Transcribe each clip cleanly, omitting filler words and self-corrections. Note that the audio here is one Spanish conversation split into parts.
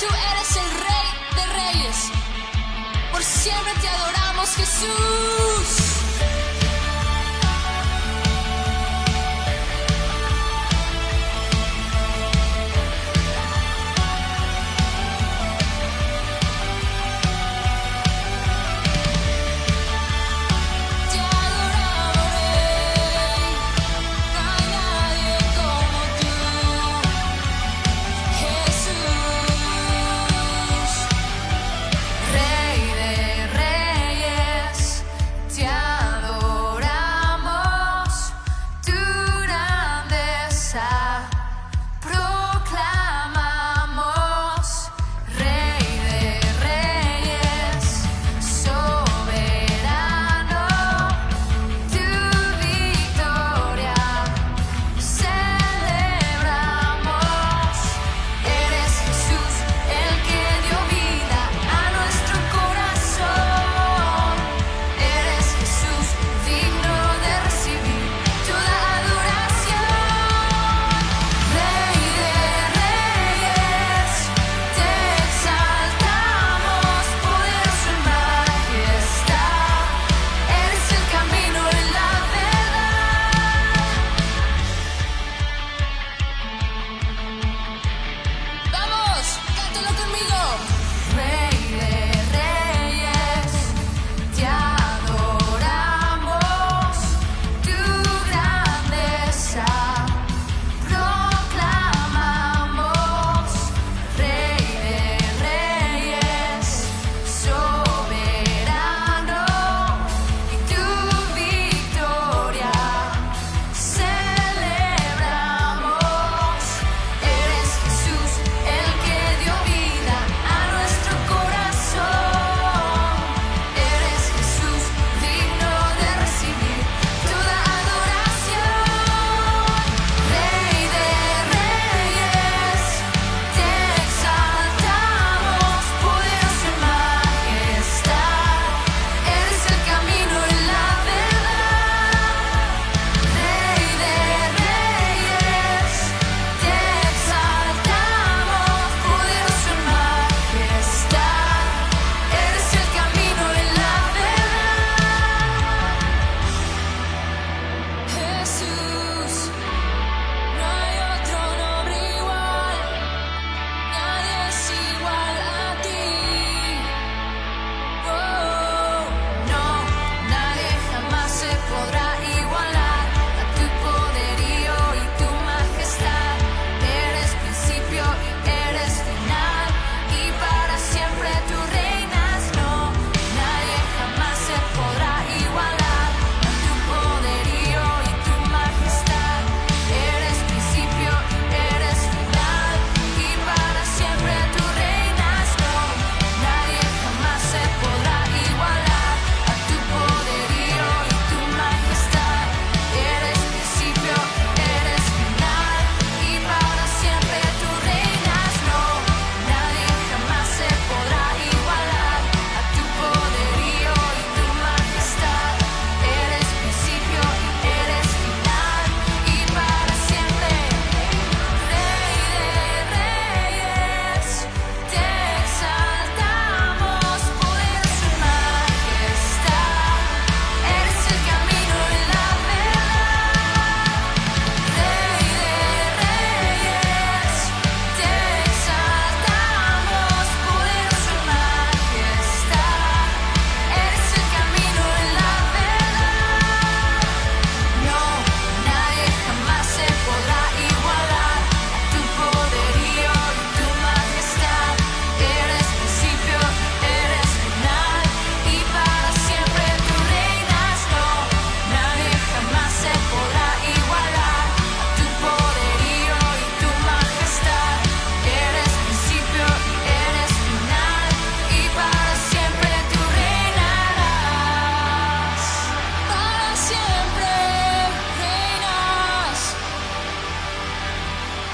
Tú eres el Rey de Reyes. Por siempre te adoramos, Jesús.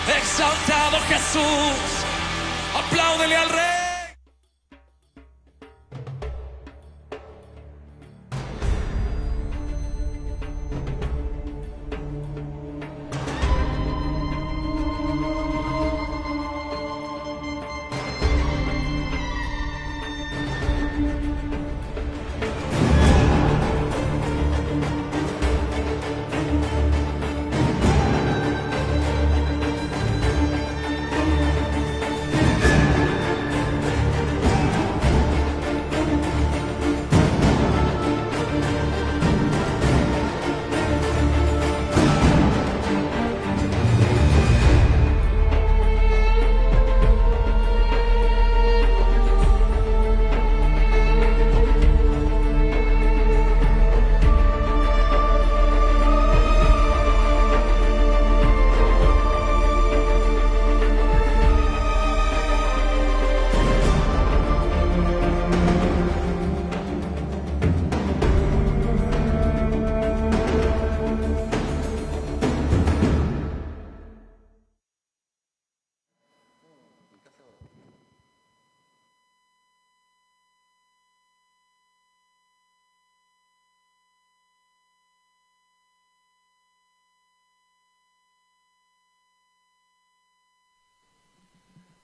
Exaltado Jesús, apláudele al Rey.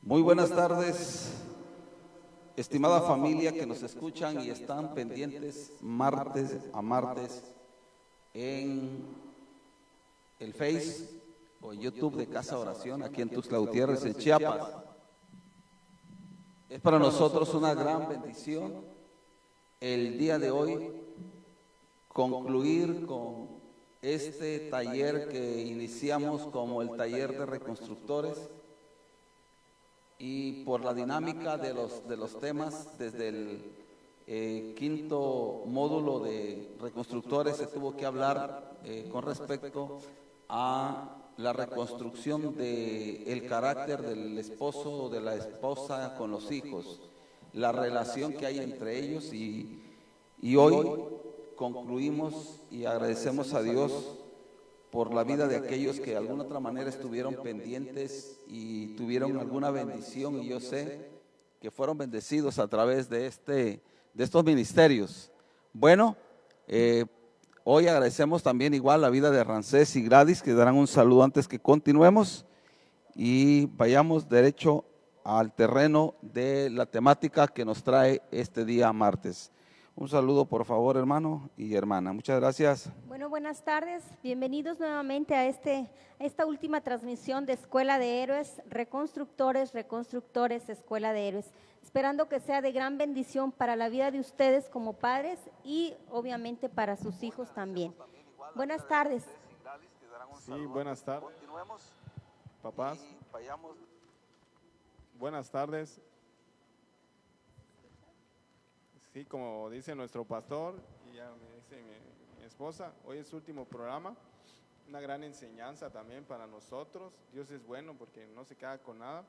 Muy buenas tardes, estimada familia que nos escuchan y están pendientes martes a martes en el Face o YouTube de Casa Oración, aquí en Tuxtla Gutiérrez, en Chiapas. Es para nosotros una gran bendición el día de hoy concluir con este taller que iniciamos como el taller de reconstructores, y por la dinámica de los temas desde el quinto módulo de reconstructores se tuvo que hablar con respecto a la reconstrucción del carácter del esposo o de la esposa con los hijos, la relación que hay entre ellos, y hoy concluimos y agradecemos a Dios por la vida de aquellos que de alguna otra manera estuvieron pendientes y tuvieron alguna bendición, y yo sé que fueron bendecidos a través de estos ministerios. Bueno, hoy agradecemos también igual la vida de Rancés y Gladys, que darán un saludo antes que continuemos y vayamos derecho al terreno de la temática que nos trae este día martes. Un saludo, por favor, hermano y hermana. Muchas gracias. Bueno, buenas tardes. Bienvenidos nuevamente a esta última transmisión de Escuela de Héroes, Reconstructores, Escuela de Héroes. Esperando que sea de gran bendición para la vida de ustedes como padres y obviamente para sus hijos también. Buenas tardes. Sí, buenas tardes. Papás. Buenas tardes. Sí, como dice nuestro pastor y ya me dice mi esposa, hoy es su último programa, una gran enseñanza también para nosotros. Dios es bueno porque no se queda con nada,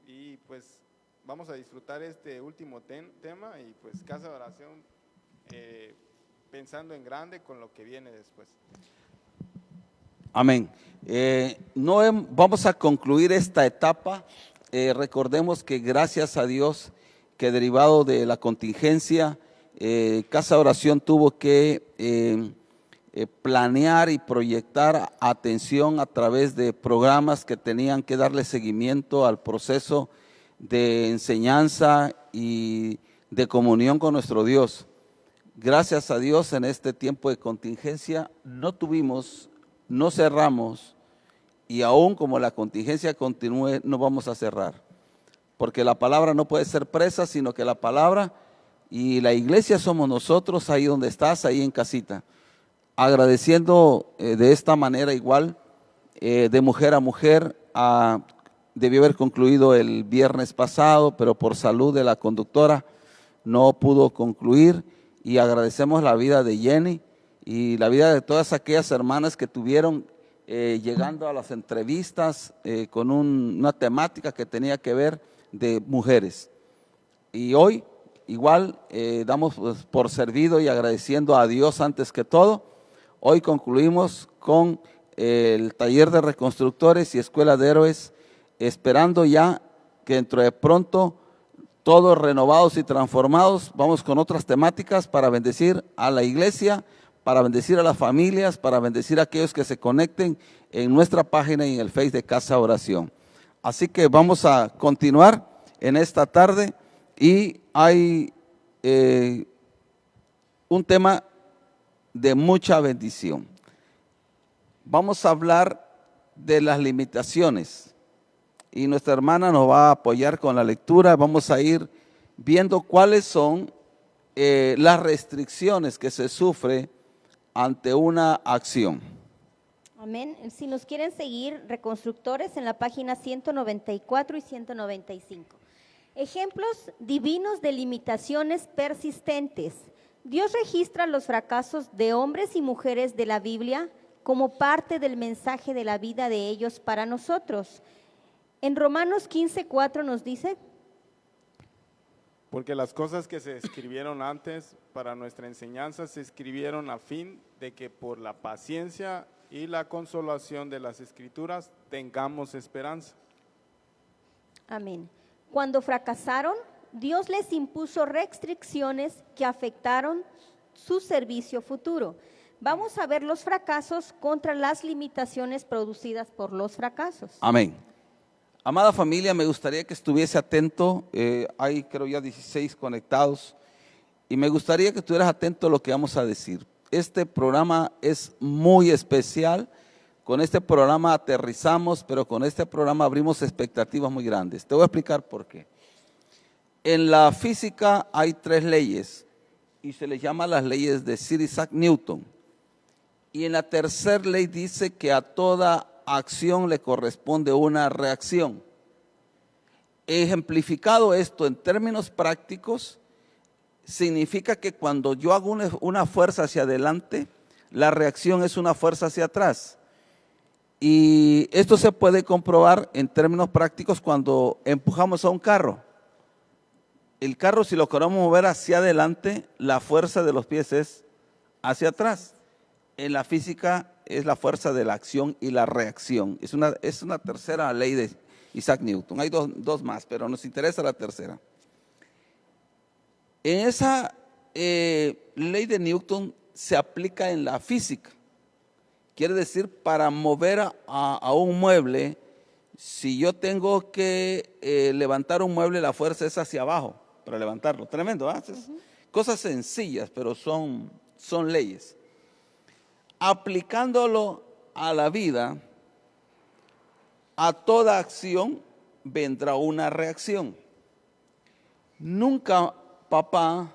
y pues vamos a disfrutar este último tema, y pues Casa de Oración pensando en grande con lo que viene después. Amén. Vamos a concluir esta etapa. Recordemos que gracias a Dios que derivado de la contingencia, Casa de Oración tuvo que planear y proyectar atención a través de programas que tenían que darle seguimiento al proceso de enseñanza y de comunión con nuestro Dios. Gracias a Dios en este tiempo de contingencia no cerramos, y aún como la contingencia continúe no vamos a cerrar. Porque la palabra no puede ser presa, sino que la palabra y la iglesia somos nosotros, ahí donde estás, ahí en casita. Agradeciendo de esta manera igual, de mujer a mujer, debió haber concluido el viernes pasado, pero por salud de la conductora no pudo concluir, y agradecemos la vida de Jenny y la vida de todas aquellas hermanas que tuvieron llegando a las entrevistas con una temática que tenía que ver de mujeres. Y hoy igual damos por servido y agradeciendo a Dios antes que todo. Hoy concluimos con el taller de reconstructores y Escuela de Héroes, esperando ya que dentro de pronto todos renovados y transformados vamos con otras temáticas para bendecir a la iglesia, para bendecir a las familias, para bendecir a aquellos que se conecten en nuestra página y en el Face de Casa Oración. Así que vamos a continuar en esta tarde, y hay un tema de mucha bendición. Vamos a hablar de las limitaciones, y nuestra hermana nos va a apoyar con la lectura. Vamos a ir viendo cuáles son las restricciones que se sufre ante una acción. Amén. Si nos quieren seguir, Reconstructores, en la página 194 y 195. Ejemplos divinos de limitaciones persistentes. Dios registra los fracasos de hombres y mujeres de la Biblia como parte del mensaje de la vida de ellos para nosotros. En Romanos 15:4 nos dice: Porque las cosas que se escribieron antes para nuestra enseñanza se escribieron a fin de que por la paciencia y la consolación de las Escrituras tengamos esperanza. Amén. Cuando fracasaron, Dios les impuso restricciones que afectaron su servicio futuro. Vamos a ver los fracasos contra las limitaciones producidas por los fracasos. Amén. Amada familia, me gustaría que estuviese atento. Hay creo ya 16 conectados. Y me gustaría que estuvieras atento a lo que vamos a decir. Este programa es muy especial. Con este programa aterrizamos, pero con este programa abrimos expectativas muy grandes. Te voy a explicar por qué. En la física hay 3 leyes y se les llama las leyes de Sir Isaac Newton. Y en la tercera ley dice que a toda acción le corresponde una reacción. Ejemplificado esto en términos prácticos, significa que cuando yo hago una fuerza hacia adelante, la reacción es una fuerza hacia atrás. Y esto se puede comprobar en términos prácticos cuando empujamos a un carro. El carro, si lo queremos mover hacia adelante, la fuerza de los pies es hacia atrás. En la física es la fuerza de la acción y la reacción. Es una tercera ley de Isaac Newton. Hay dos más, pero nos interesa la tercera. En esa ley de Newton se aplica en la física. Quiere decir, para mover a un mueble, si yo tengo que levantar un mueble, la fuerza es hacia abajo para levantarlo. Tremendo, ¿verdad? Cosas sencillas, pero son leyes. Aplicándolo a la vida, a toda acción vendrá una reacción. Nunca, papá,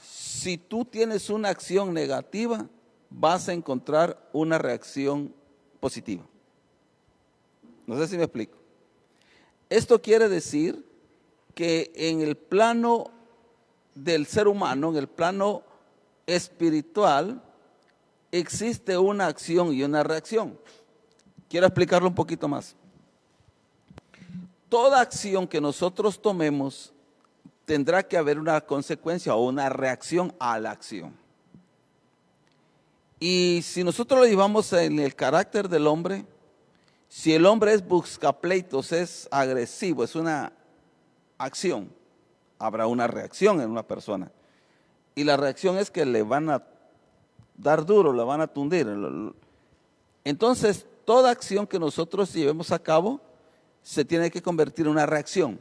si tú tienes una acción negativa, vas a encontrar una reacción positiva. No sé si me explico. Esto quiere decir que en el plano del ser humano, en el plano espiritual, existe una acción y una reacción. Quiero explicarlo un poquito más. Toda acción que nosotros tomemos tendrá que haber una consecuencia o una reacción a la acción. Y si nosotros lo llevamos en el carácter del hombre, si el hombre es buscapleitos, es agresivo, es una acción, habrá una reacción en una persona. Y la reacción es que le van a dar duro, le van a tundir. Entonces, toda acción que nosotros llevemos a cabo se tiene que convertir en una reacción.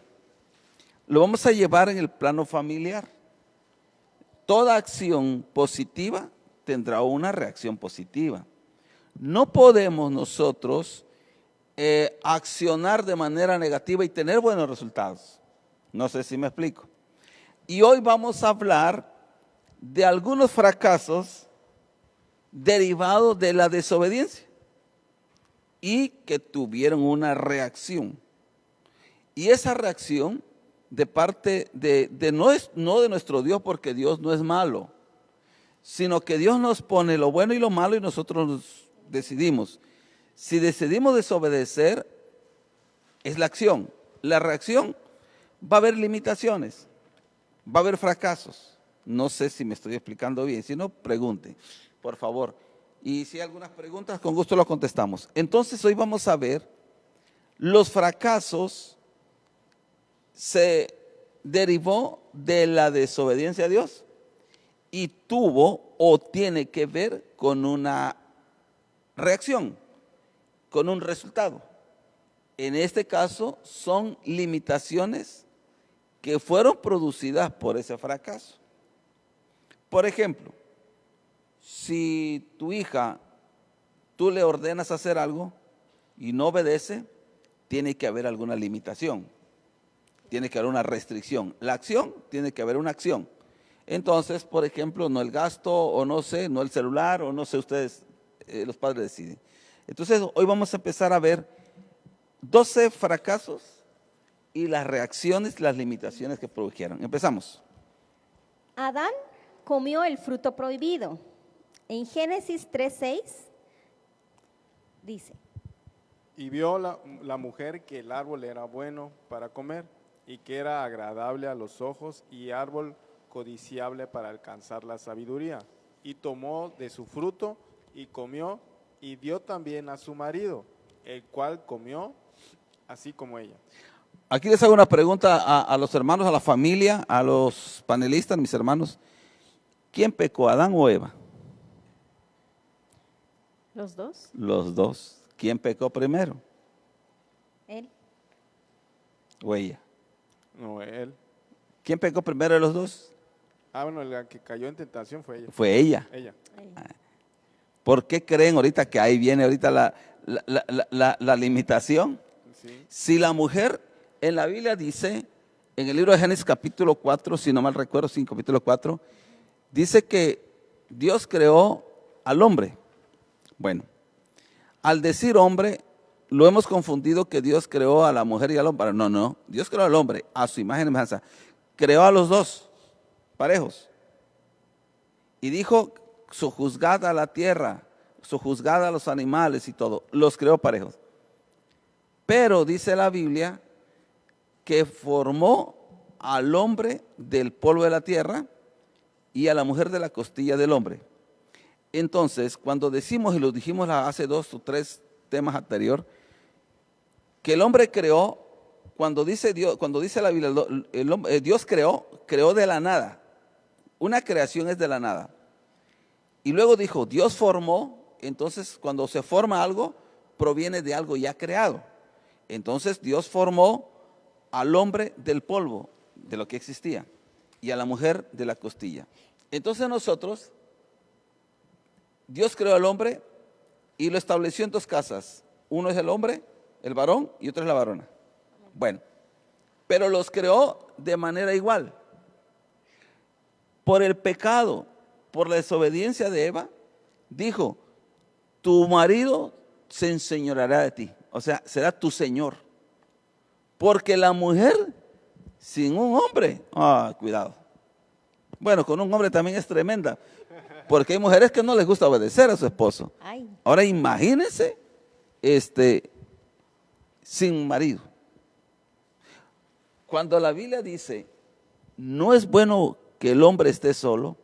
Lo vamos a llevar en el plano familiar. Toda acción positiva tendrá una reacción positiva. No podemos nosotros accionar de manera negativa y tener buenos resultados. No sé si me explico. Y hoy vamos a hablar de algunos fracasos derivados de la desobediencia y que tuvieron una reacción. Y esa reacción de parte no de nuestro Dios, porque Dios no es malo, sino que Dios nos pone lo bueno y lo malo y nosotros decidimos. Si decidimos desobedecer, es la acción. La reacción, va a haber limitaciones, va a haber fracasos. No sé si me estoy explicando bien, si no, pregunte, por favor. Y si hay algunas preguntas, con gusto lo contestamos. Entonces, hoy vamos a ver los fracasos se derivó de la desobediencia a Dios y tuvo o tiene que ver con una reacción, con un resultado. En este caso son limitaciones que fueron producidas por ese fracaso. Por ejemplo, si tu hija, tú le ordenas hacer algo y no obedece, tiene que haber alguna limitación, tiene que haber una restricción. La acción, tiene que haber una acción. Entonces, por ejemplo, no el gasto, o no sé, no el celular, o no sé, ustedes, los padres deciden. Entonces, hoy vamos a empezar a ver 12 fracasos y las reacciones, las limitaciones que produjeron. Empezamos. Adán comió el fruto prohibido. En Génesis 3:6 dice: Y vio la mujer que el árbol era bueno para comer y que era agradable a los ojos y árbol codiciable para alcanzar la sabiduría. Y tomó de su fruto y comió y dio también a su marido, el cual comió así como ella. Aquí les hago una pregunta a los hermanos, a la familia, a los panelistas, mis hermanos. ¿Quién pecó, Adán o Eva? Los dos. Los dos. ¿Quién pecó primero? ¿O ella? No, él. ¿Quién pecó primero de los dos? Ah, bueno, la que cayó en tentación fue ella. Fue ella. Ella. ¿Por qué creen ahorita que ahí viene ahorita la limitación? Sí. Si la mujer en la Biblia dice, en el libro de Génesis capítulo 4, si no mal recuerdo, sí, capítulo 4, dice que Dios creó al hombre. Bueno, al decir hombre, lo hemos confundido que Dios creó a la mujer y al hombre. No, Dios creó al hombre a su imagen y semejanza. Creó a los dos, parejos. Y dijo, sojuzgad a la tierra, sojuzgad a los animales y todo. Los creó parejos. Pero dice la Biblia que formó al hombre del polvo de la tierra y a la mujer de la costilla del hombre. Entonces, cuando decimos, y lo dijimos hace 2 o 3 temas anterior, que el hombre creó, cuando dice la Biblia, Dios creó de la nada. Una creación es de la nada. Y luego dijo, Dios formó, entonces cuando se forma algo, proviene de algo ya creado. Entonces Dios formó al hombre del polvo, de lo que existía, y a la mujer de la costilla. Entonces nosotros, Dios creó al hombre y lo estableció en 2 casas. Uno es el hombre, el varón, y otro es la varona. Bueno, pero los creó de manera igual. Por el pecado, por la desobediencia de Eva, dijo, tu marido se enseñoreará de ti, o sea, será tu señor. Porque la mujer sin un hombre, cuidado. Bueno, con un hombre también es tremenda, porque hay mujeres que no les gusta obedecer a su esposo. Ay. Ahora imagínense, sin marido. Cuando la Biblia dice, no es bueno que el hombre esté solo,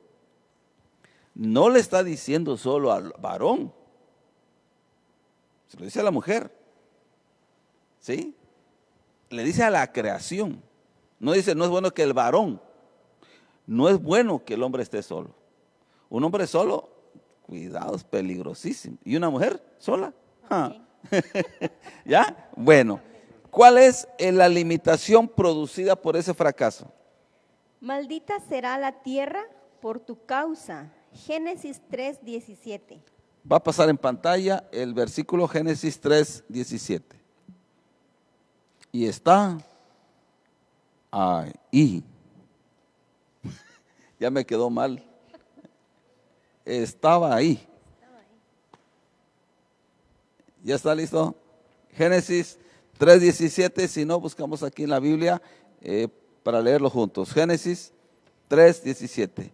no le está diciendo solo al varón, se lo dice a la mujer, ¿sí? Le dice a la creación. No dice, no es bueno que el varón, no es bueno que el hombre esté solo. Un hombre solo, cuidado, es peligrosísimo. ¿Y una mujer sola? ¿Ya? Bueno, ¿cuál es la limitación producida por ese fracaso? Maldita será la tierra por tu causa. Génesis 3:17. Va a pasar en pantalla el versículo Génesis 3:17. Y está ahí. Ya me quedó mal. Estaba ahí. ¿Ya está listo? Génesis 3:17, si no, buscamos aquí en la Biblia para leerlo juntos. Génesis 3:17.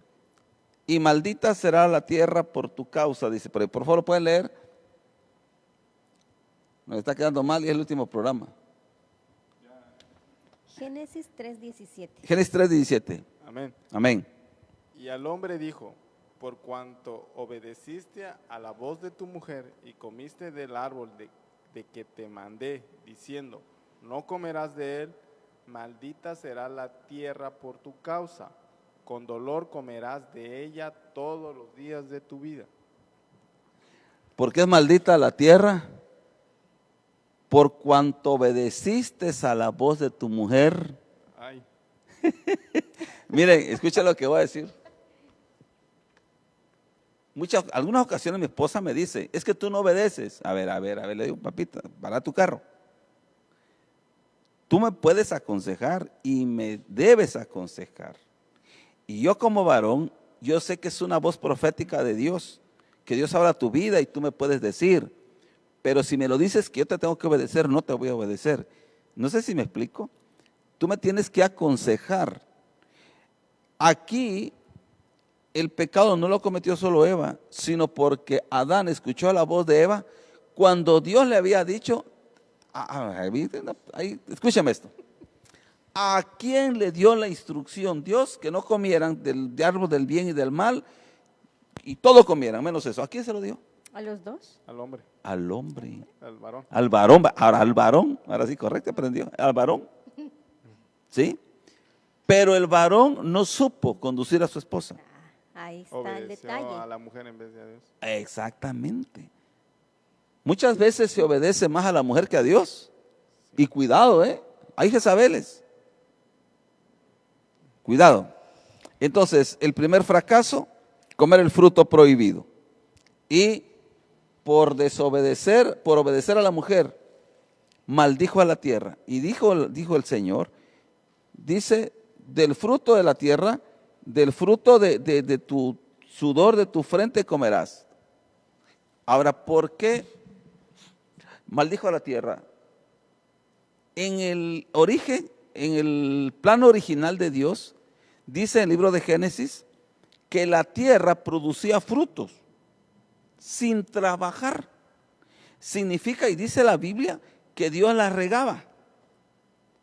Y maldita será la tierra por tu causa, dice. Por favor, ¿pueden leer? Nos está quedando mal y es el último programa. Génesis 3:17. Génesis 3:17. Amén. Amén. Y al hombre dijo, por cuanto obedeciste a la voz de tu mujer y comiste del árbol de que te mandé, diciendo, no comerás de él, maldita será la tierra por tu causa, con dolor comerás de ella todos los días de tu vida. ¿Por qué es maldita la tierra? Por cuanto obedeciste a la voz de tu mujer. Ay, Miren, escucha lo que voy a decir. Algunas ocasiones mi esposa me dice, es que tú no obedeces. A ver, le digo, papita, para tu carro. Tú me puedes aconsejar y me debes aconsejar. Y yo como varón, yo sé que es una voz profética de Dios, que Dios habla tu vida y tú me puedes decir, pero si me lo dices que yo te tengo que obedecer, no te voy a obedecer. No sé si me explico. Tú me tienes que aconsejar. Aquí el pecado no lo cometió solo Eva, sino porque Adán escuchó la voz de Eva cuando Dios le había dicho, escúchame esto, ¿a quién le dio la instrucción Dios que no comieran del árbol del bien y del mal y todo comieran, menos eso? ¿A quién se lo dio? ¿A los dos? al hombre, Al hombre, al varón. al varón, ahora sí, correcto, aprendió, al varón, ¿sí? Pero el varón no supo conducir a su esposa. Ahí está el Obedeció detalle. a la mujer en vez de a Dios. Exactamente. Muchas veces se obedece más a la mujer que a Dios. Y cuidado, hay Jezabeles. Cuidado. Entonces, el primer fracaso, comer el fruto prohibido. Y por obedecer a la mujer, maldijo a la tierra. Y dijo el Señor, dice, del fruto de la tierra, del fruto de tu sudor de tu frente comerás. Ahora, ¿por qué maldijo a la tierra? En el origen, en el plano original de Dios, dice en el libro de Génesis que la tierra producía frutos sin trabajar. Significa, y dice la Biblia, que Dios la regaba.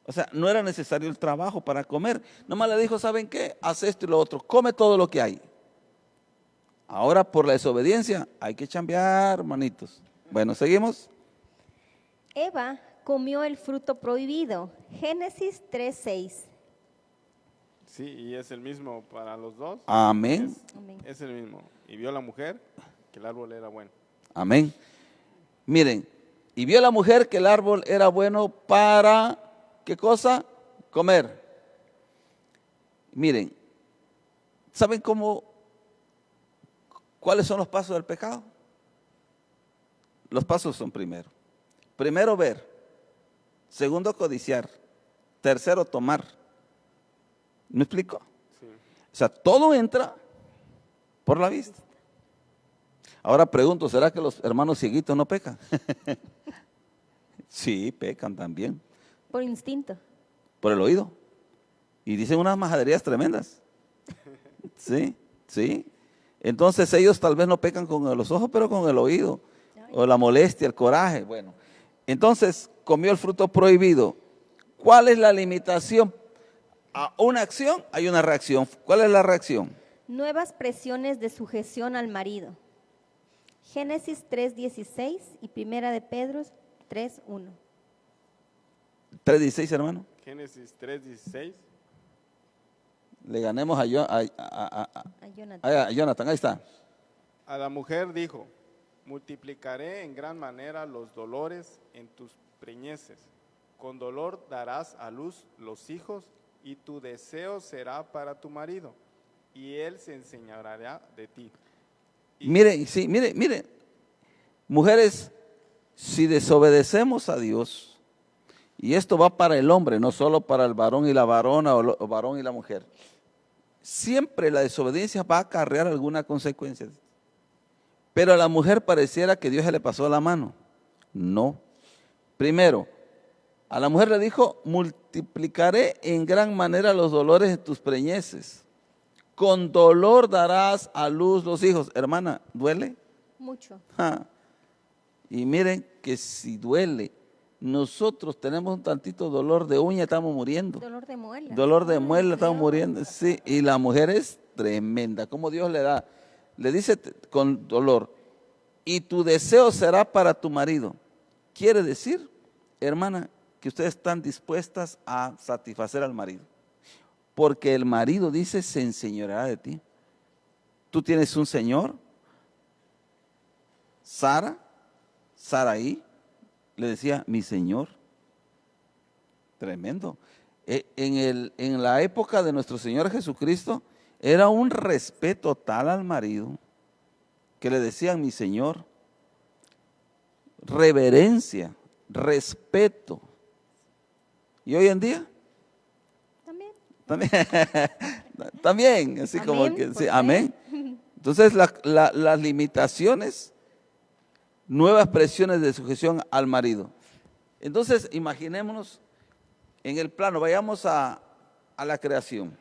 O sea, no era necesario el trabajo para comer. Nomás le dijo, ¿saben qué? Haz esto y lo otro, come todo lo que hay. Ahora por la desobediencia hay que chambear, hermanitos. Bueno, seguimos. Eva comió el fruto prohibido. Génesis 3:6. Sí, y es el mismo para los dos. Amén. Amén. Es el mismo. Y vio la mujer que el árbol era bueno. Amén. Miren, y vio la mujer que el árbol era bueno para, ¿qué cosa? Comer. Miren, ¿saben cuáles son los pasos del pecado? Los pasos son primero ver, segundo codiciar, tercero tomar. ¿Me explico? Sí. O sea, todo entra por la vista. Ahora pregunto, ¿será que los hermanos cieguitos no pecan? Sí, pecan también. Por instinto. Por el oído. Y dicen unas majaderías tremendas. Sí, sí. Entonces ellos tal vez no pecan con los ojos, pero con el oído. O la molestia, el coraje. Bueno, entonces comió el fruto prohibido. ¿Cuál es la limitación? A una acción hay una reacción. ¿Cuál es la reacción? Nuevas presiones de sujeción al marido. Génesis 3:16 y Primera de Pedro 3:1. 3:16, hermano. Génesis 3:16. Le ganemos a Jonathan, ahí está. A la mujer dijo, multiplicaré en gran manera los dolores en tus preñeces. Con dolor darás a luz los hijos y tu deseo será para tu marido y él se enseñoreará de ti. Mire, mujeres, si desobedecemos a Dios, y esto va para el hombre, no solo para el varón y la varona o varón y la mujer, siempre la desobediencia va a acarrear alguna consecuencia. Pero a la mujer pareciera que Dios se le pasó la mano. No. Primero, a la mujer le dijo, multiplicaré en gran manera los dolores de tus preñeces. Con dolor darás a luz los hijos. Hermana, ¿duele? Mucho. Y miren que si duele, nosotros tenemos un tantito dolor de uña, estamos muriendo. Dolor de muela. Dolor de muela, estamos muriendo. Sí, y la mujer es tremenda. Como Dios le da. Le dice con dolor, y tu deseo será para tu marido. Quiere decir, hermana, que ustedes están dispuestas a satisfacer al marido. Porque el marido dice, se enseñoreará de ti. Tú tienes un señor, Saraí, le decía, mi señor. Tremendo. En la época de nuestro Señor Jesucristo, era un respeto tal al marido, que le decían mi señor. Reverencia, respeto. ¿Y hoy en día? También, así Amén, como que, por sí, fe. amén. Entonces las limitaciones, nuevas presiones de sujeción al marido. Entonces imaginémonos en el plano, vayamos a la creación.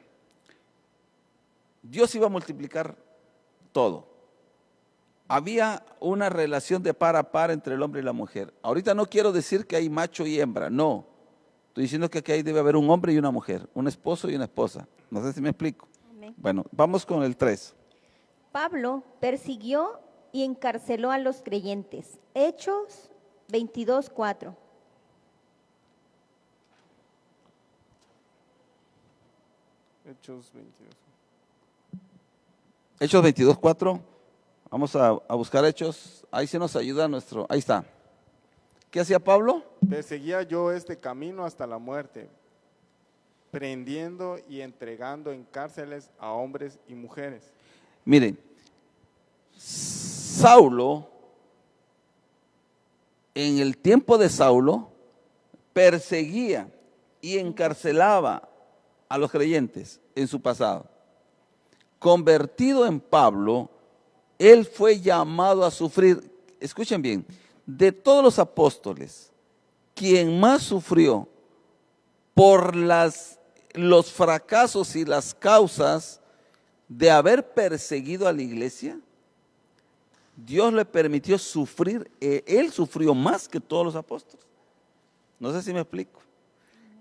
Dios iba a multiplicar todo. Había una relación de par a par entre el hombre y la mujer. Ahorita no quiero decir que hay macho y hembra, no. Estoy diciendo que aquí debe haber un hombre y una mujer, un esposo y una esposa. No sé si me explico. Amén. Bueno, vamos con el 3. Pablo persiguió y encarceló a los creyentes. Hechos 22:4. Hechos 22. Hechos 22:4. Vamos a buscar Hechos. Ahí se nos ayuda nuestro. Ahí está. ¿Qué hacía Pablo? Perseguía yo este camino hasta la muerte, prendiendo y entregando en cárceles a hombres y mujeres. Miren, Saulo, en el tiempo de Saulo, perseguía y encarcelaba a los creyentes en su pasado. Convertido en Pablo, él fue llamado a sufrir, escuchen bien, de todos los apóstoles, quien más sufrió por los fracasos y las causas de haber perseguido a la iglesia, Dios le permitió sufrir, él sufrió más que todos los apóstoles. No sé si me explico.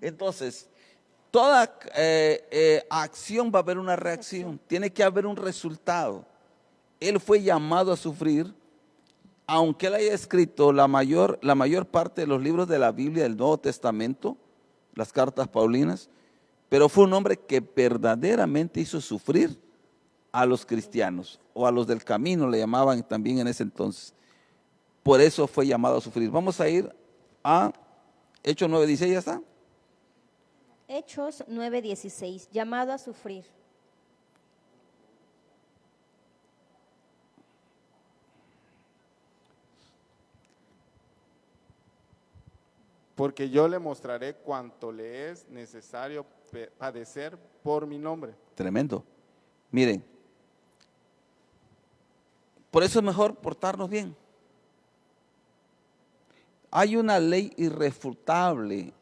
Entonces, toda acción va a haber una reacción, tiene que haber un resultado. Él fue llamado a sufrir, aunque él haya escrito la mayor parte de los libros de la Biblia del Nuevo Testamento, las cartas paulinas, pero fue un hombre que verdaderamente hizo sufrir a los cristianos, o a los del camino le llamaban también en ese entonces. Por eso fue llamado a sufrir. Vamos a ir a Hechos 9:16, ¿ya está? Hechos 9:16, llamado a sufrir. Porque yo le mostraré cuánto le es necesario padecer por mi nombre. Tremendo. Miren, por eso es mejor portarnos bien. Hay una ley irrefutable.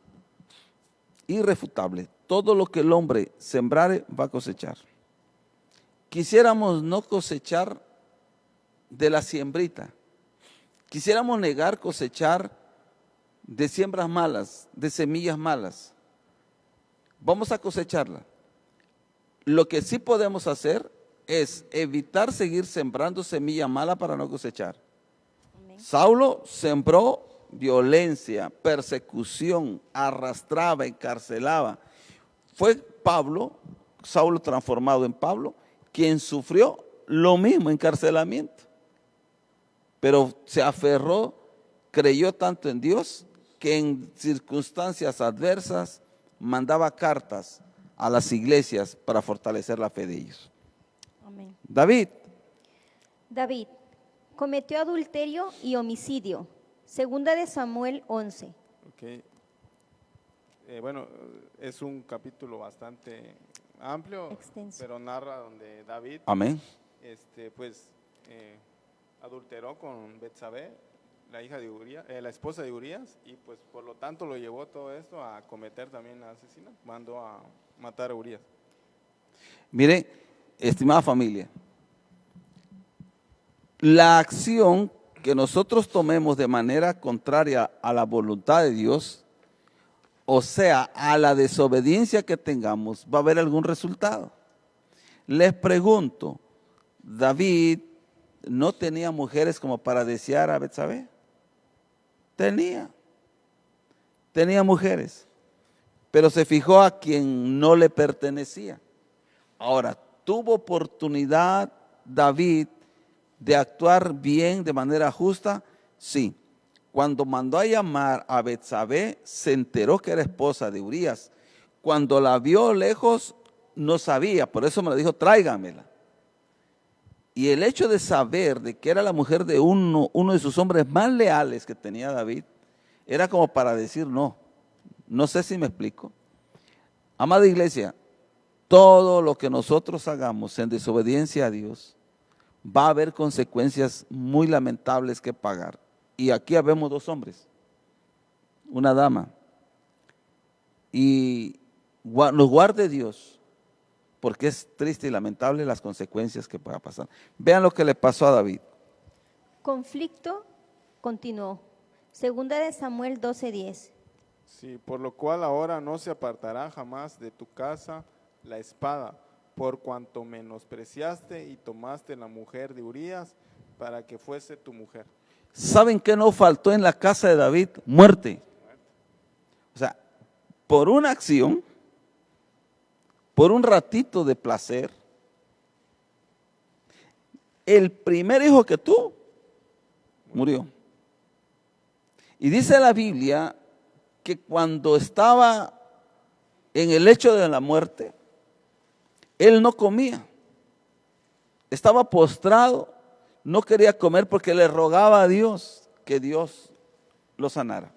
Todo lo que el hombre sembrare va a cosechar. Quisiéramos no cosechar de la siembrita. Quisiéramos negar cosechar de siembras malas, de semillas malas. Vamos a cosecharla. Lo que sí podemos hacer es evitar seguir sembrando semilla mala para no cosechar. Amén. Saulo sembró violencia, persecución, arrastraba, encarcelaba. Fue Pablo, Saulo transformado en Pablo, quien sufrió lo mismo, encarcelamiento. Pero se aferró, creyó tanto en Dios que en circunstancias adversas mandaba cartas a las iglesias para fortalecer la fe de ellos. Amén. David cometió adulterio y homicidio. Segunda de Samuel 11. Okay. Bueno, es un capítulo bastante amplio, Extenso. pero narra donde David, Amén. Adulteró con Betsabé, la hija de Urías, la esposa de Urías, y pues por lo tanto lo llevó todo esto a cometer también asesinato, mandó a matar a Urías. Mire, estimada familia, la acción que nosotros tomemos de manera contraria a la voluntad de Dios, o sea, a la desobediencia que tengamos, va a haber algún resultado. Les pregunto, ¿David no tenía mujeres como para desear a Betsabé? Tenía mujeres, pero se fijó a quien no le pertenecía. Ahora, ¿tuvo oportunidad David de actuar bien, de manera justa? Sí. Cuando mandó a llamar a Betsabé, se enteró que era esposa de Urías. Cuando la vio lejos, no sabía, por eso me la dijo, tráigamela. Y el hecho de saber de que era la mujer de uno de sus hombres más leales que tenía David, era como para decir no. No sé si me explico. Amada iglesia, todo lo que nosotros hagamos en desobediencia a Dios, va a haber consecuencias muy lamentables que pagar. Y aquí habemos dos hombres, una dama. Y nos guarde Dios, porque es triste y lamentable las consecuencias que pueda pasar. Vean lo que le pasó a David. Conflicto continuó. Segunda de Samuel 12:10. Sí, por lo cual ahora no se apartará jamás de tu casa la espada, por cuanto menospreciaste y tomaste la mujer de Urías para que fuese tu mujer. ¿Saben qué no faltó en la casa de David? Muerte. O sea, por una acción, por un ratito de placer, el primer hijo que tuvo murió. Y dice la Biblia que cuando estaba en el lecho de la muerte, él no comía. Estaba postrado, no quería comer porque le rogaba a Dios que Dios lo sanara.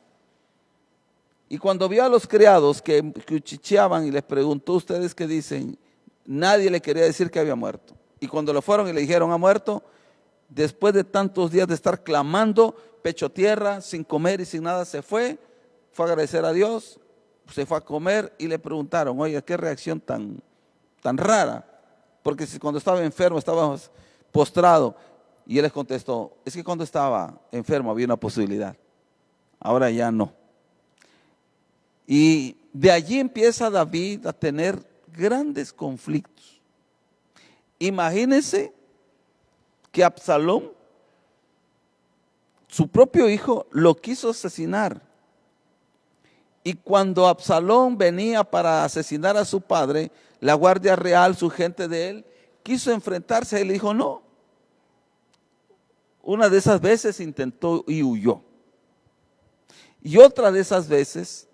Y cuando vio a los criados que cuchicheaban y les preguntó, ¿ustedes qué dicen? Nadie le quería decir que había muerto. Y cuando lo fueron y le dijeron, ha muerto, después de tantos días de estar clamando, pecho tierra, sin comer y sin nada, se fue a agradecer a Dios, se fue a comer y le preguntaron, oye, qué reacción tan rara, porque si cuando estaba enfermo, estaba postrado, y él les contestó, es que cuando estaba enfermo había una posibilidad, ahora ya no. Y de allí empieza David a tener grandes conflictos. Imagínense que Absalón, su propio hijo, lo quiso asesinar. Y cuando Absalón venía para asesinar a su padre, la guardia real, su gente de él, quiso enfrentarse a él y le dijo no. Una de esas veces intentó y huyó. Y otra de esas veces,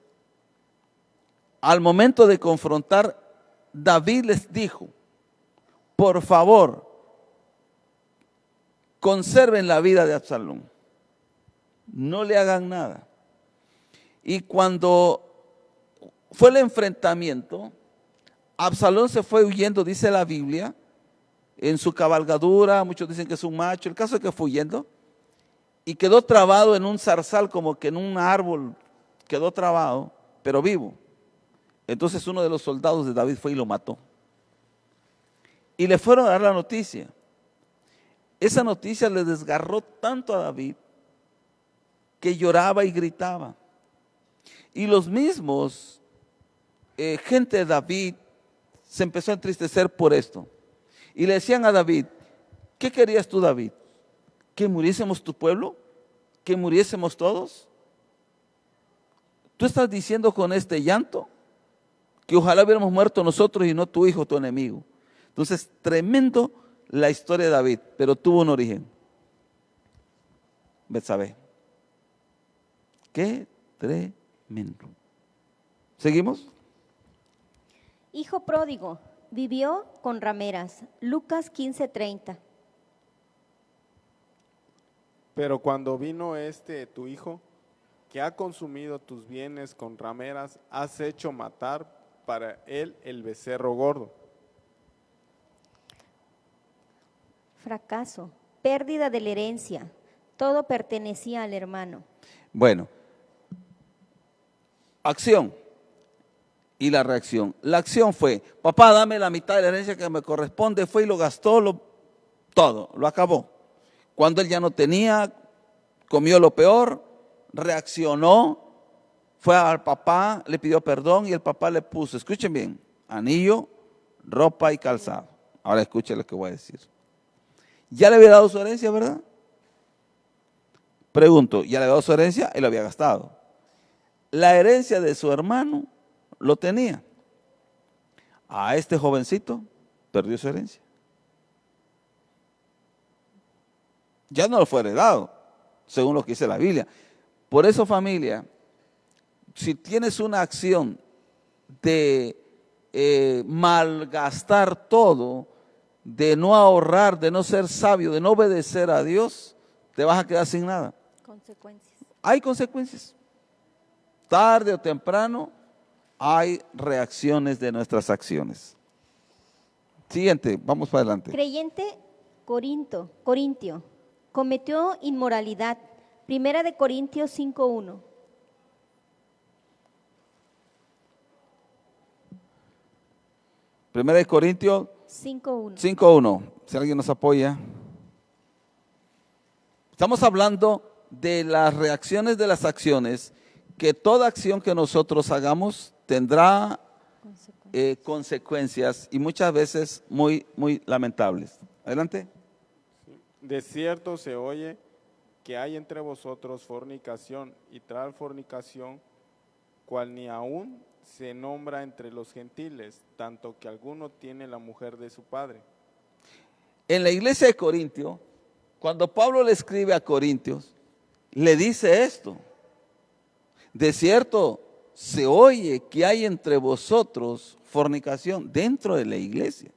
al momento de confrontar, David les dijo, por favor, conserven la vida de Absalón, no le hagan nada. Y cuando fue el enfrentamiento, Absalón se fue huyendo, dice la Biblia, en su cabalgadura, muchos dicen que es un macho, el caso es que fue huyendo, y quedó trabado en un zarzal, como que en un árbol, quedó trabado, pero vivo. Entonces uno de los soldados de David fue y lo mató. Y le fueron a dar la noticia. Esa noticia le desgarró tanto a David que lloraba y gritaba. Y los mismos, gente de David, se empezó a entristecer por esto. Y le decían a David, ¿qué querías tú, David? ¿Que muriésemos tu pueblo? ¿Que muriésemos todos? ¿Tú estás diciendo con este llanto que ojalá hubiéramos muerto nosotros y no tu hijo, tu enemigo? Entonces, tremendo la historia de David, pero tuvo un origen. Betsabé. Qué tremendo. ¿Seguimos? Hijo pródigo, vivió con rameras. Lucas 15:30. Pero cuando vino tu hijo, que ha consumido tus bienes con rameras, has hecho matar para él el becerro gordo. Fracaso, pérdida de la herencia. Todo pertenecía al hermano. Bueno, acción y la reacción. La acción fue, papá, dame la mitad de la herencia que me corresponde. Fue y lo gastó todo, lo acabó. Cuando él ya no tenía, comió lo peor, reaccionó, fue al papá, le pidió perdón y el papá le puso, escuchen bien, anillo, ropa y calzado. Ahora escuchen lo que voy a decir. Ya le había dado su herencia, ¿verdad? Pregunto, ¿ya le había dado su herencia? Él lo había gastado. La herencia de su hermano lo tenía. A este jovencito perdió su herencia. Ya no lo fue heredado, según lo que dice la Biblia. Por eso, familia, si tienes una acción de malgastar todo, de no ahorrar, de no ser sabio, de no obedecer a Dios, te vas a quedar sin nada. Consecuencias. Hay consecuencias. Tarde o temprano hay reacciones de nuestras acciones. Siguiente, vamos para adelante. Creyente corintio, cometió inmoralidad. Primera de Corintios 5:1. Primera de Corintios 5:1. 5:1. Si alguien nos apoya. Estamos hablando de las reacciones de las acciones, que toda acción que nosotros hagamos tendrá consecuencias y muchas veces muy, muy lamentables. Adelante. De cierto se oye que hay entre vosotros fornicación y tal fornicación, cual ni aún se nombra entre los gentiles, tanto que alguno tiene la mujer de su padre. En la iglesia de Corintio, cuando Pablo le escribe a Corintios, le dice esto. De cierto, se oye que hay entre vosotros fornicación dentro de la iglesia.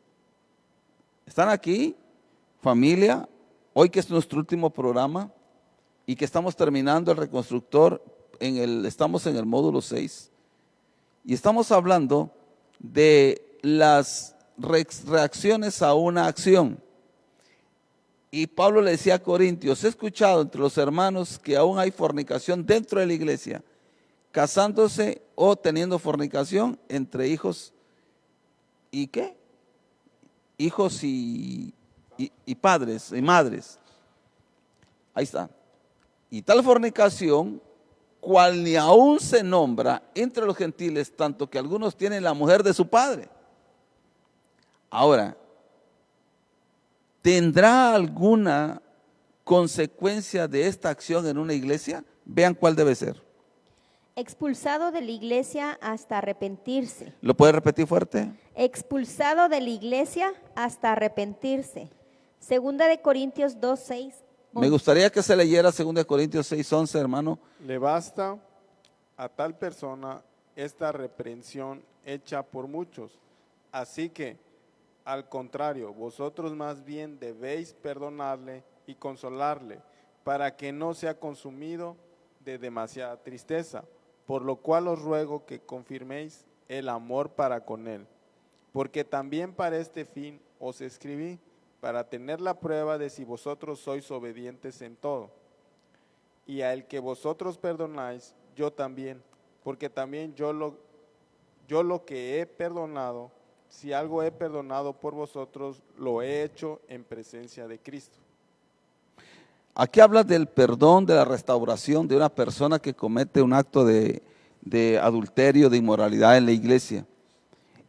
¿Están aquí, familia? Hoy que es nuestro último programa y que estamos terminando el reconstructor, estamos en el módulo 6 y estamos hablando de las reacciones a una acción. Y Pablo le decía a Corintios, he escuchado entre los hermanos que aún hay fornicación dentro de la iglesia, casándose o teniendo fornicación entre hijos y ¿qué? Hijos y padres y madres. Ahí está. Y tal fornicación, cual ni aún se nombra entre los gentiles, tanto que algunos tienen la mujer de su padre. Ahora, ¿tendrá alguna consecuencia de esta acción en una iglesia? Vean cuál debe ser. Expulsado de la iglesia hasta arrepentirse. ¿Lo puede repetir fuerte? Expulsado de la iglesia hasta arrepentirse. Segunda de Corintios 2:6. Me gustaría que se leyera 2 Corintios 6:11, hermano. Le basta a tal persona esta reprensión hecha por muchos. Así que, al contrario, vosotros más bien debéis perdonarle y consolarle, para que no sea consumido de demasiada tristeza, por lo cual os ruego que confirméis el amor para con él. Porque también para este fin os escribí, para tener la prueba de si vosotros sois obedientes en todo. Y a el que vosotros perdonáis, yo también, porque también yo lo que he perdonado, si algo he perdonado por vosotros, lo he hecho en presencia de Cristo. Aquí habla del perdón, de la restauración de una persona que comete un acto de adulterio, de inmoralidad en la iglesia.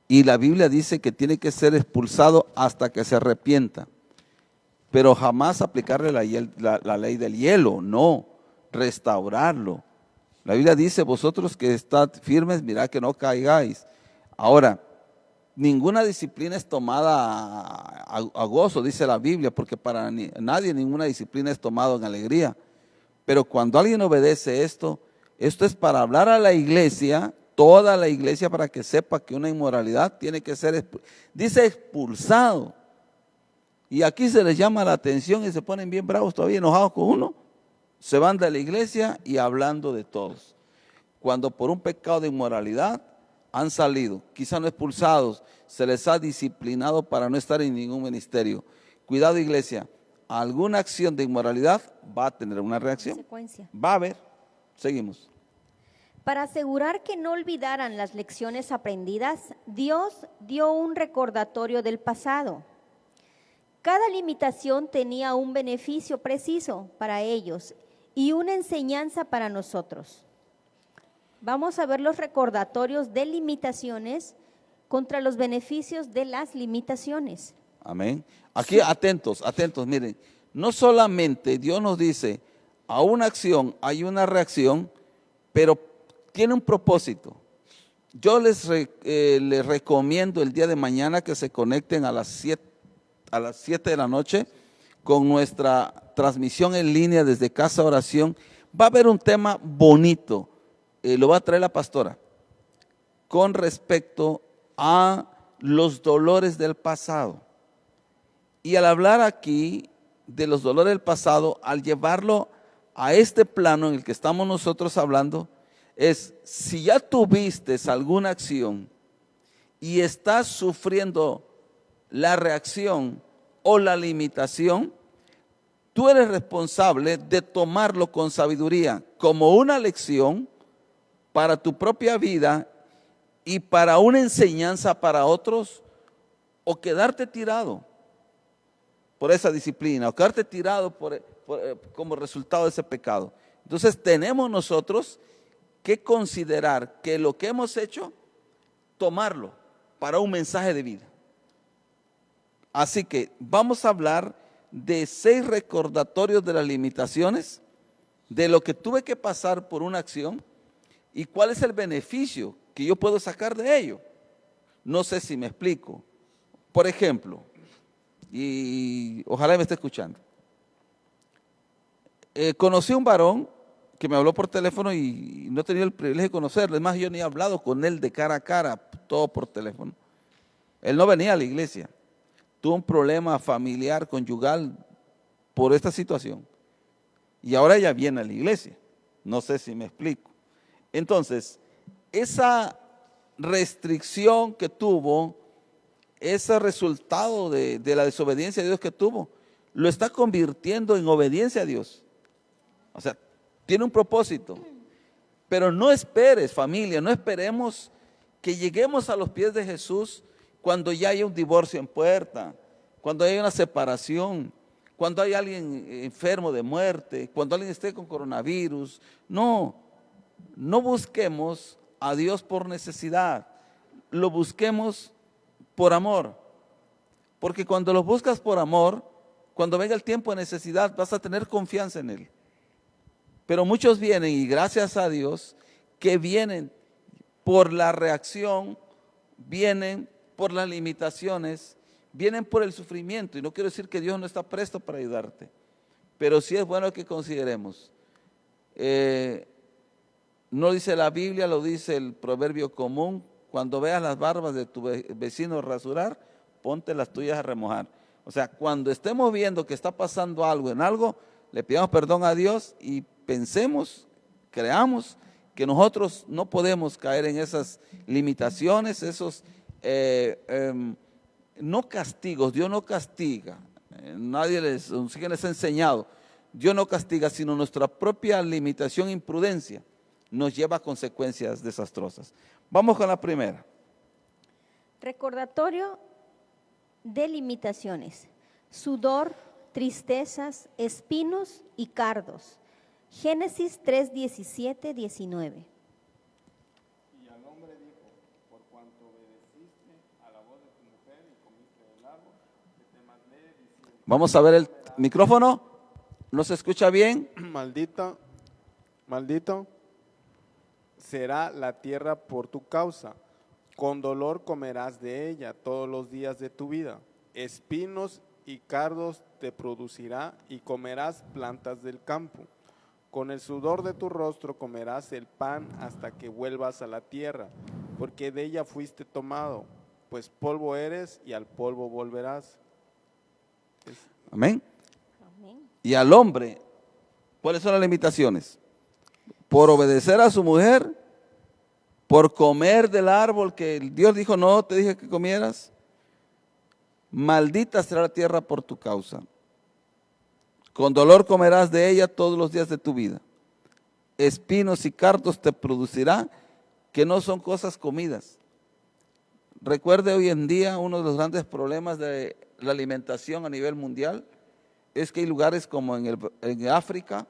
Y la Biblia dice que tiene que ser expulsado hasta que se arrepienta. Pero jamás aplicarle la ley del hielo, no, restaurarlo. La Biblia dice, vosotros que estad firmes, mirad que no caigáis. Ahora, ninguna disciplina es tomada a gozo, dice la Biblia, porque para nadie ninguna disciplina es tomada en alegría. Pero cuando alguien obedece esto es para hablar a la iglesia, toda la iglesia, para que sepa que una inmoralidad tiene que ser, dice expulsado. Y aquí se les llama la atención y se ponen bien bravos, todavía enojados con uno. Se van de la iglesia y hablando de todos. Cuando por un pecado de inmoralidad han salido, quizá no expulsados, se les ha disciplinado para no estar en ningún ministerio. Cuidado, iglesia, alguna acción de inmoralidad va a tener una reacción. Consecuencia. Va a haber. Seguimos. Para asegurar que no olvidaran las lecciones aprendidas, Dios dio un recordatorio del pasado. Cada limitación tenía un beneficio preciso para ellos y una enseñanza para nosotros. Vamos a ver los recordatorios de limitaciones contra los beneficios de las limitaciones. Amén. Aquí atentos, miren, no solamente Dios nos dice, a una acción hay una reacción, pero tiene un propósito. Yo les recomiendo el día de mañana que se conecten a las 7 de la noche con nuestra transmisión en línea desde Casa Oración. Va a haber un tema bonito, lo va a traer la pastora, con respecto a los dolores del pasado. Y al hablar aquí de los dolores del pasado, al llevarlo a este plano en el que estamos nosotros hablando, es si ya tuviste alguna acción y estás sufriendo la reacción o la limitación, tú eres responsable de tomarlo con sabiduría, como una lección para tu propia vida y para una enseñanza para otros, o quedarte tirado por esa disciplina, o quedarte tirado como resultado de ese pecado. Entonces tenemos nosotros que considerar que lo que hemos hecho, tomarlo para un mensaje de vida. Así que vamos a hablar de 6 recordatorios de las limitaciones, de lo que tuve que pasar por una acción y cuál es el beneficio que yo puedo sacar de ello. No sé si me explico. Por ejemplo, y ojalá me esté escuchando. Conocí un varón que me habló por teléfono y no he tenido el privilegio de conocerlo. Es más, yo ni he hablado con él de cara a cara, todo por teléfono. Él no venía a la iglesia. Tuvo un problema familiar, conyugal, por esta situación. Y ahora ya viene a la iglesia. No sé si me explico. Entonces, esa restricción que tuvo, ese resultado de la desobediencia a Dios que tuvo, lo está convirtiendo en obediencia a Dios. O sea, tiene un propósito. Pero no esperes, familia, no esperemos que lleguemos a los pies de Jesús cuando ya haya un divorcio en puerta, cuando haya una separación, cuando hay alguien enfermo de muerte, cuando alguien esté con coronavirus. No busquemos a Dios por necesidad, lo busquemos por amor. Porque cuando lo buscas por amor, cuando venga el tiempo de necesidad, vas a tener confianza en Él. Pero muchos vienen, y gracias a Dios, que vienen por la reacción, vienen por las limitaciones, vienen por el sufrimiento. Y no quiero decir que Dios no está presto para ayudarte, pero sí es bueno que consideremos. No dice la Biblia, lo dice el proverbio común: cuando veas las barbas de tu vecino rasurar, ponte las tuyas a remojar. O sea, cuando estemos viendo que está pasando algo en algo, le pidamos perdón a Dios y pensemos, creamos que nosotros no podemos caer en esas limitaciones, esos no castigos. Dios no castiga, nadie les ha enseñado. Dios no castiga, sino nuestra propia limitación e imprudencia nos lleva a consecuencias desastrosas. Vamos con la primera. Recordatorio de limitaciones: sudor, tristezas, espinos y cardos. Génesis 3, 17, 19. Y al hombre dijo: por cuanto obedeciste a la voz de tu mujer y comiste del árbol que te mandé diciendo. Vamos a ver el micrófono. ¿No se escucha bien? Maldito será la tierra por tu causa. Con dolor comerás de ella todos los días de tu vida. Espinos y cardos te producirá y comerás plantas del campo. Con el sudor de tu rostro comerás el pan hasta que vuelvas a la tierra, porque de ella fuiste tomado, pues polvo eres y al polvo volverás. Amén. Amén. Y al hombre, ¿cuáles son las limitaciones? Por obedecer a su mujer, por comer del árbol que Dios dijo: no, te dije que comieras. Maldita será la tierra por tu causa. Con dolor comerás de ella todos los días de tu vida. Espinos y cardos te producirá, que no son cosas comidas. Recuerde, hoy en día uno de los grandes problemas de la alimentación a nivel mundial es que hay lugares como en África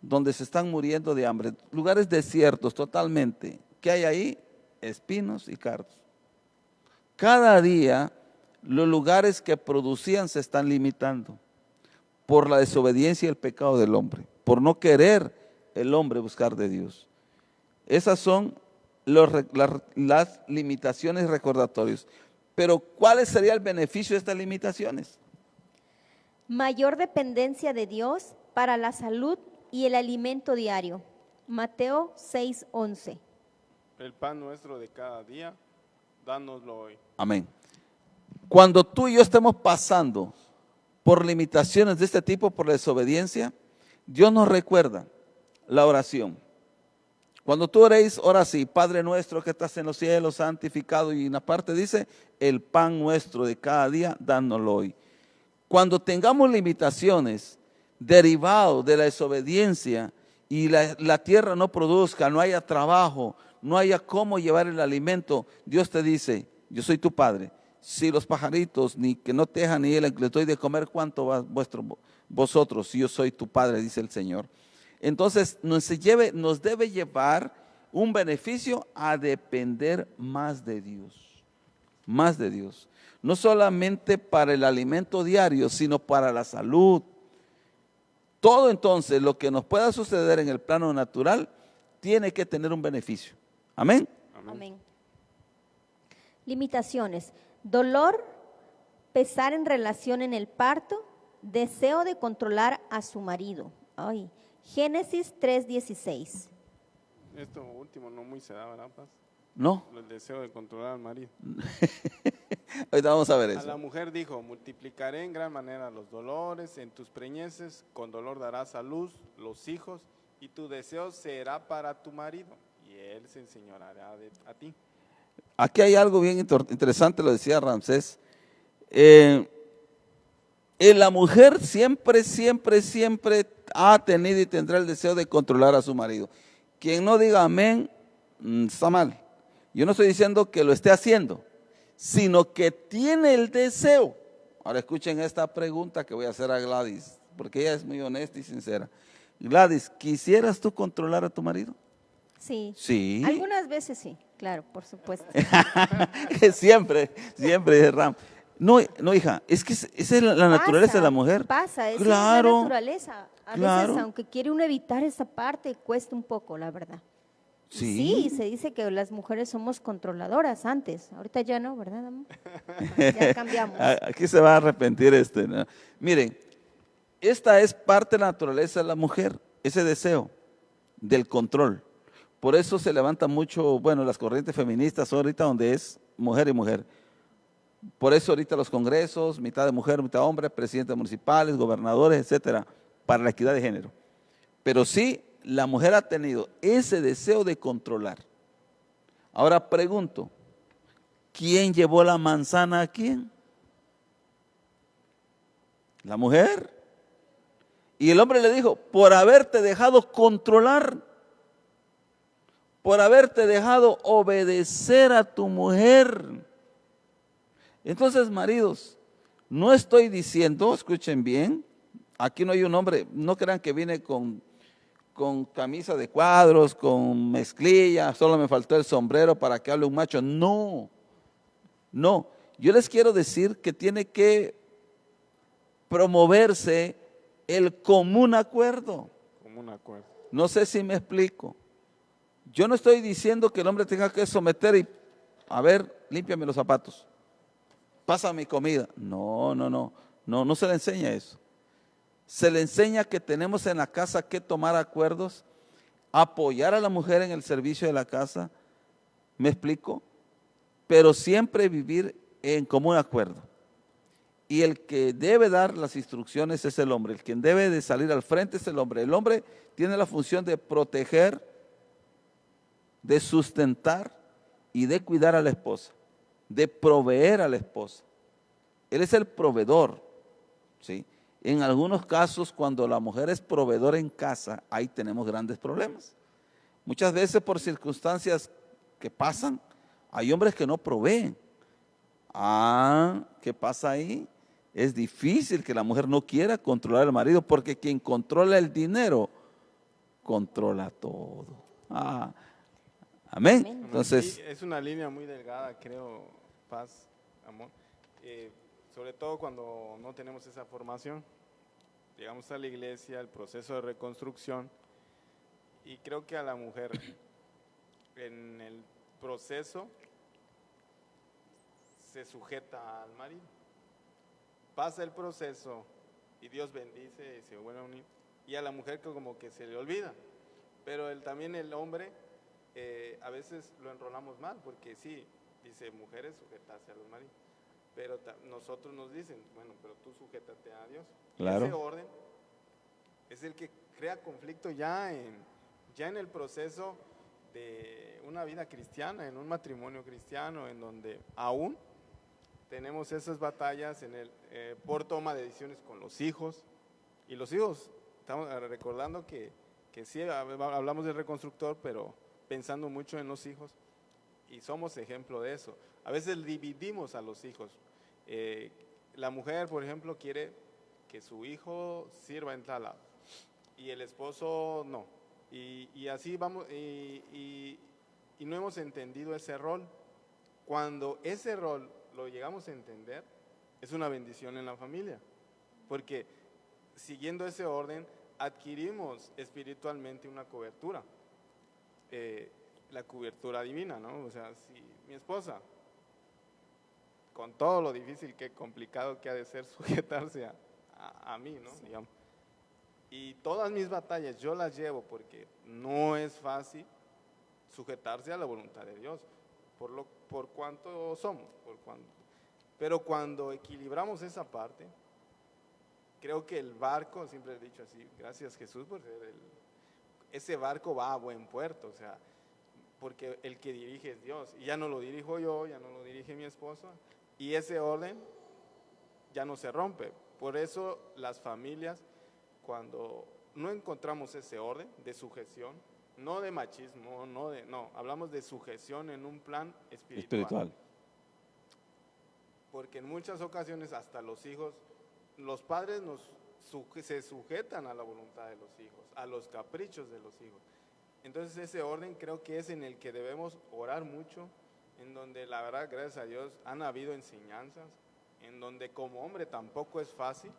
donde se están muriendo de hambre. Lugares desiertos totalmente. ¿Qué hay ahí? Espinos y cardos. Cada día los lugares que producían se están limitando por la desobediencia y el pecado del hombre, por no querer el hombre buscar de Dios. Esas son las limitaciones recordatorios. Pero ¿cuál sería el beneficio de estas limitaciones? Mayor dependencia de Dios para la salud y el alimento diario. Mateo 6, 11. El pan nuestro de cada día, dánoslo hoy. Amén. Cuando tú y yo estemos pasando por limitaciones de este tipo, por la desobediencia, Dios nos recuerda la oración. Cuando tú oréis, ora así: Padre nuestro que estás en los cielos, santificado. Y en la parte dice: el pan nuestro de cada día, dánoslo hoy. Cuando tengamos limitaciones derivadas de la desobediencia y la tierra no produzca, no haya trabajo, no haya cómo llevar el alimento, Dios te dice: yo soy tu Padre. Si los pajaritos ni que no tejan ni les doy de comer, ¿cuánto vosotros? Si yo soy tu Padre, dice el Señor. Entonces nos debe llevar un beneficio a depender más de Dios. Más de Dios. No solamente para el alimento diario, sino para la salud. Todo entonces lo que nos pueda suceder en el plano natural tiene que tener un beneficio. Amén. Amén. Limitaciones: dolor, pesar en relación en el parto, deseo de controlar a su marido. Génesis 3:16. Esto último no muy se da, ¿verdad, Paz? No, El deseo de controlar al marido. ahorita vamos a ver A la eso. mujer dijo, multiplicaré en gran manera los dolores en tus preñeces, con dolor darás a luz los hijos, y tu deseo será para tu marido, y él se enseñoreará a ti. Aquí hay algo bien interesante, lo decía Ramsés. La mujer siempre ha tenido y tendrá el deseo de controlar a su marido. Quien no diga amén, está mal. Yo no estoy diciendo que lo esté haciendo, sino que tiene el deseo. Ahora escuchen esta pregunta que voy a hacer a Gladys, porque ella es muy honesta y sincera. Gladys, ¿quisieras tú controlar a tu marido? Sí. Sí. Algunas veces sí, claro, por supuesto. siempre, dice Ram. No, hija, es que esa es la naturaleza de la mujer. Pasa, es Claro, la naturaleza. A claro. veces, aunque quiere uno evitar esa parte, cuesta un poco, la verdad. Sí. Sí, se dice que las mujeres somos controladoras antes. Ahorita ya no, ¿verdad, amor? Ya cambiamos. Aquí se va a arrepentir ¿no? Miren, esta es parte de la naturaleza de la mujer, ese deseo del control. Por eso se levanta mucho, bueno, las corrientes feministas ahorita donde es mujer y mujer. Por eso ahorita los congresos, mitad de mujer, mitad de hombre, presidentes municipales, gobernadores, etcétera, para la equidad de género. Pero sí, la mujer ha tenido ese deseo de controlar. Ahora pregunto, ¿quién llevó la manzana a quién? La mujer. Y el hombre le dijo, por haberte dejado controlar, por haberte dejado obedecer a tu mujer. Entonces, maridos, no estoy diciendo, escuchen bien, aquí no hay un hombre, no crean que vine con camisa de cuadros, con mezclilla, solo me faltó el sombrero para que hable un macho. No, yo les quiero decir que tiene que promoverse el común acuerdo. Como un acuerdo. No sé si me explico. Yo no estoy diciendo que el hombre tenga que someter y, a ver, límpiame los zapatos, pasa mi comida. No se le enseña eso. Se le enseña que tenemos en la casa que tomar acuerdos, apoyar a la mujer en el servicio de la casa, ¿me explico? Pero siempre vivir en común acuerdo. Y el que debe dar las instrucciones es el hombre, el quien debe de salir al frente es el hombre. El hombre tiene la función de proteger, de sustentar y de cuidar a la esposa, de proveer a la esposa. Él es el proveedor, ¿sí? En algunos casos, cuando la mujer es proveedora en casa, ahí tenemos grandes problemas. Muchas veces por circunstancias que pasan, hay hombres que no proveen. ¿Qué pasa ahí? Es difícil que la mujer no quiera controlar al marido, porque quien controla el dinero, controla todo. Amén. Entonces, Sí, es una línea muy delgada, creo, Paz, amor. Sobre todo cuando no tenemos esa formación. Llegamos a la iglesia, el proceso de reconstrucción, y creo que a la mujer en el proceso se sujeta al marido. Pasa el proceso y Dios bendice y se vuelve a unir, y a la mujer como que se le olvida. Pero también el hombre, a veces lo enrolamos mal, porque sí, dice mujeres sujetarse a los maridos, pero nosotros nos dicen, bueno, pero tú sujétate a Dios. Claro. Ese orden es el que crea conflicto ya en el proceso de una vida cristiana, en un matrimonio cristiano, en donde aún tenemos esas batallas por toma de decisiones con los hijos. Y los hijos, estamos recordando que sí, hablamos del reconstructor, pero pensando mucho en los hijos, y somos ejemplo de eso. A veces dividimos a los hijos. La mujer, por ejemplo, quiere que su hijo sirva en tal lado, y el esposo no. Y así vamos, y no hemos entendido ese rol. Cuando ese rol lo llegamos a entender, es una bendición en la familia, porque siguiendo ese orden adquirimos espiritualmente una cobertura, la cobertura divina, ¿no? O sea, si mi esposa, con todo lo difícil complicado que ha de ser sujetarse a mí, ¿no? Digamos, Y todas mis batallas yo las llevo porque no es fácil sujetarse a la voluntad de Dios, por cuanto somos, pero cuando equilibramos esa parte, creo que el barco, siempre he dicho así, gracias Jesús por ser ese barco va a buen puerto, o sea, porque el que dirige es Dios, y ya no lo dirijo yo, ya no lo dirige mi esposa, y ese orden ya no se rompe. Por eso las familias, cuando no encontramos ese orden de sujeción, no de machismo, no, hablamos de sujeción en un plan espiritual. Porque en muchas ocasiones hasta los hijos, los padres se sujetan a la voluntad de los hijos, a los caprichos de los hijos. Entonces ese orden creo que es en el que debemos orar mucho, en donde la verdad, gracias a Dios, han habido enseñanzas, en donde como hombre tampoco es fácil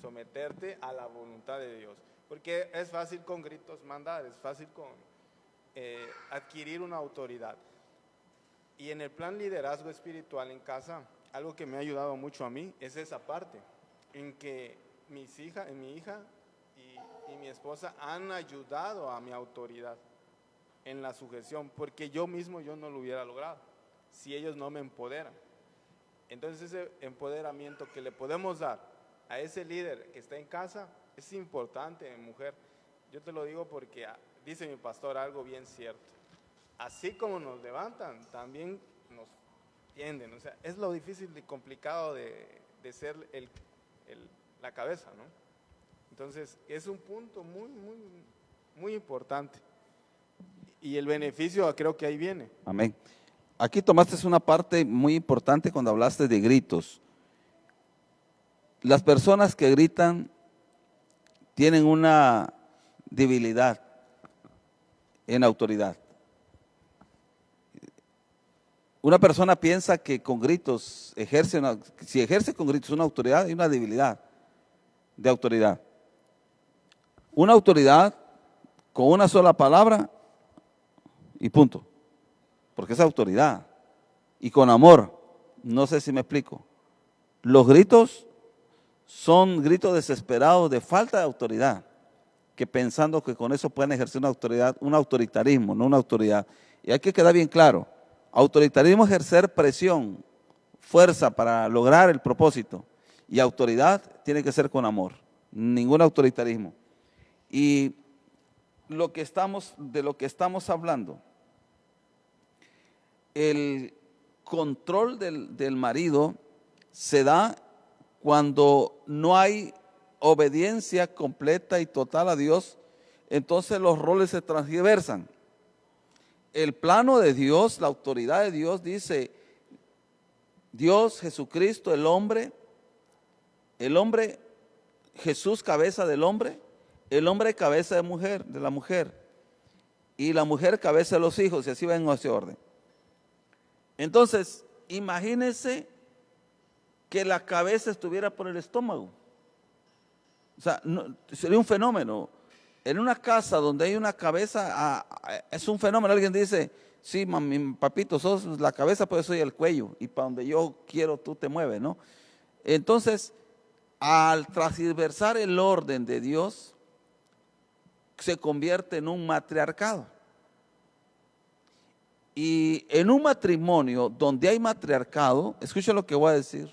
someterte a la voluntad de Dios. Porque es fácil con gritos mandar, es fácil con adquirir una autoridad. Y en el plan liderazgo espiritual en casa, algo que me ha ayudado mucho a mí es esa parte, en que mi hija y mi esposa han ayudado a mi autoridad en la sujeción, porque yo no lo hubiera logrado si ellos no me empoderan. Entonces ese empoderamiento que le podemos dar a ese líder que está en casa es importante, mujer. Yo te lo digo porque dice mi pastor algo bien cierto. Así como nos levantan, también nos tienden. O sea, es lo difícil y complicado de ser la cabeza, ¿no? Entonces, es un punto muy importante. Y el beneficio creo que ahí viene. Amén. Aquí tomaste una parte muy importante cuando hablaste de gritos. Las personas que gritan tienen una debilidad en autoridad. Una persona piensa que con gritos si ejerce con gritos una autoridad, hay una debilidad de autoridad. Una autoridad con una sola palabra y punto, porque es autoridad y con amor. No sé si me explico. Los gritos son gritos desesperados de falta de autoridad, que pensando que con eso pueden ejercer una autoridad, un autoritarismo, no una autoridad. Y hay que quedar bien claro, autoritarismo es ejercer presión, fuerza para lograr el propósito, y autoridad tiene que ser con amor, ningún autoritarismo. Y de lo que estamos hablando, el control del marido se da cuando no hay obediencia completa y total a Dios, entonces los roles se transversan. El plano de Dios, la autoridad de Dios dice, Dios, Jesucristo, el hombre, Jesús cabeza del hombre, el hombre cabeza de la mujer, y la mujer cabeza de los hijos, y así va en ese orden. Entonces, imagínense que la cabeza estuviera por el estómago. O sea, sería un fenómeno. En una casa donde hay una cabeza, es un fenómeno. Alguien dice, sí, mami, papito, sos la cabeza, pues soy el cuello, y para donde yo quiero tú te mueves, ¿no? Entonces, al transversar el orden de Dios, se convierte en un matriarcado. Y en un matrimonio donde hay matriarcado, escucha lo que voy a decir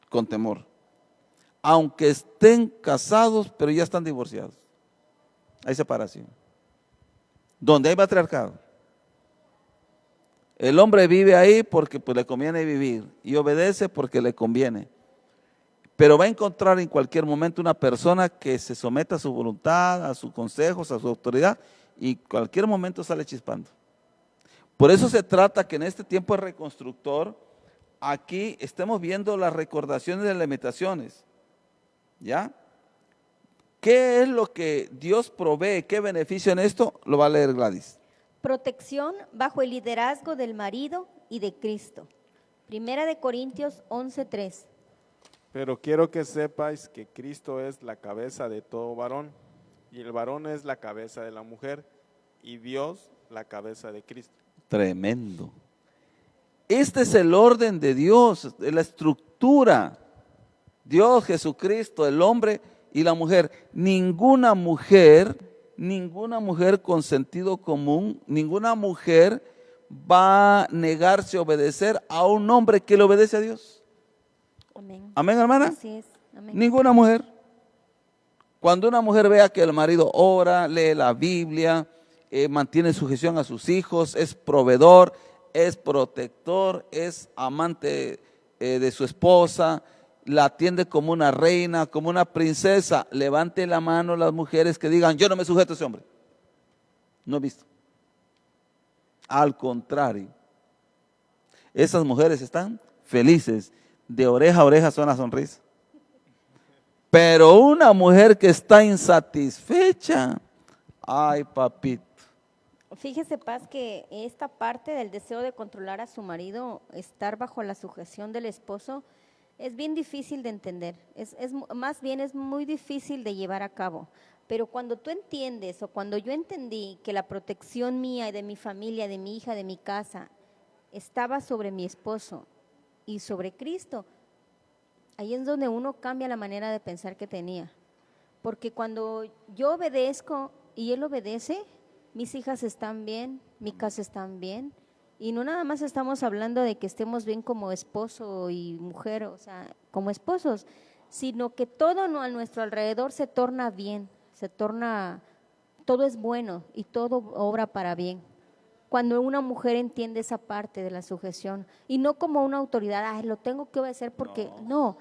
con temor, aunque estén casados pero ya están divorciados, hay separación. Donde hay matriarcado, el hombre vive ahí porque pues, le conviene vivir, y obedece porque le conviene, pero va a encontrar en cualquier momento una persona que se someta a su voluntad, a sus consejos, a su autoridad, y en cualquier momento sale chispando. Por eso se trata que en este tiempo de reconstructor, aquí estemos viendo las recordaciones de las limitaciones, ¿ya? ¿Qué es lo que Dios provee? ¿Qué beneficio en esto? Lo va a leer Gladys. Protección bajo el liderazgo del marido y de Cristo. Primera de Corintios 11:3. Pero quiero que sepáis que Cristo es la cabeza de todo varón, y el varón es la cabeza de la mujer, y Dios la cabeza de Cristo. Tremendo. Este es el orden de Dios, la estructura. Dios, Jesucristo, el hombre, y la mujer. Ninguna mujer con sentido común, ninguna mujer va a negarse a obedecer a un hombre que le obedece a Dios. Amén. Amén, hermana. Así es. Amén. Ninguna mujer. Cuando una mujer vea que el marido ora, lee la Biblia, mantiene sujeción a sus hijos, es proveedor, es protector, es amante de su esposa, la atiende como una reina, como una princesa, levante la mano las mujeres que digan, yo no me sujeto a ese hombre. No he visto. Al contrario, esas mujeres están felices, de oreja a oreja suena sonrisa. Pero una mujer que está insatisfecha, ay papito. Fíjese, Paz, que esta parte del deseo de controlar a su marido, estar bajo la sujeción del esposo, es bien difícil de entender, más bien es muy difícil de llevar a cabo. Pero cuando tú entiendes, o cuando yo entendí que la protección mía y de mi familia, de mi hija, de mi casa, estaba sobre mi esposo y sobre Cristo, ahí es donde uno cambia la manera de pensar que tenía. Porque cuando yo obedezco y él obedece, mis hijas están bien, mi casa está bien. Y no nada más estamos hablando de que estemos bien como esposo y mujer, o sea, como esposos, sino que todo a nuestro alrededor se torna bien, todo es bueno y todo obra para bien. Cuando una mujer entiende esa parte de la sujeción y no como una autoridad, ay, lo tengo que obedecer porque no.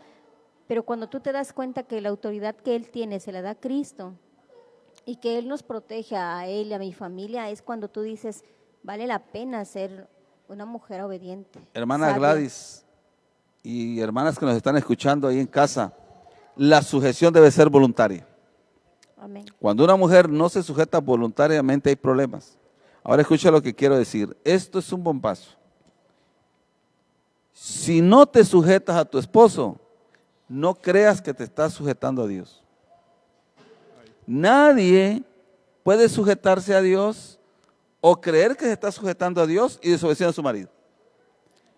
Pero cuando tú te das cuenta que la autoridad que él tiene se la da Cristo y que él nos protege a él y a mi familia, es cuando tú dices, vale la pena ser una mujer obediente. Hermana sabia. Gladys y hermanas que nos están escuchando ahí en casa, la sujeción debe ser voluntaria. Amén. Cuando una mujer no se sujeta voluntariamente hay problemas. Ahora escucha lo que quiero decir. Esto es un bombazo. Si no te sujetas a tu esposo, no creas que te estás sujetando a Dios. Nadie puede sujetarse a Dios o creer que se está sujetando a Dios y desobedeciendo a su marido.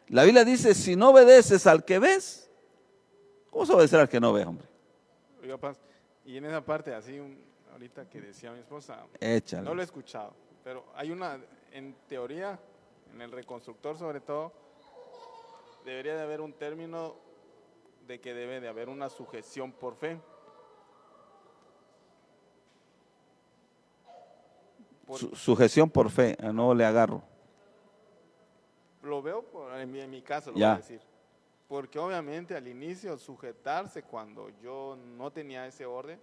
La Biblia dice, si no obedeces al que ves, ¿cómo se obedecer al que no ves, hombre? Oiga, Paz, y en esa parte, así, ahorita que decía mi esposa, Échale. no lo he escuchado, pero hay una, en teoría, en el reconstructor sobre todo, debería de haber un término de que debe de haber una sujeción por fe. Sujeción por fe, no le agarro. Lo veo en mi caso, lo Ya. voy a decir. Porque obviamente al inicio sujetarse cuando yo no tenía ese orden,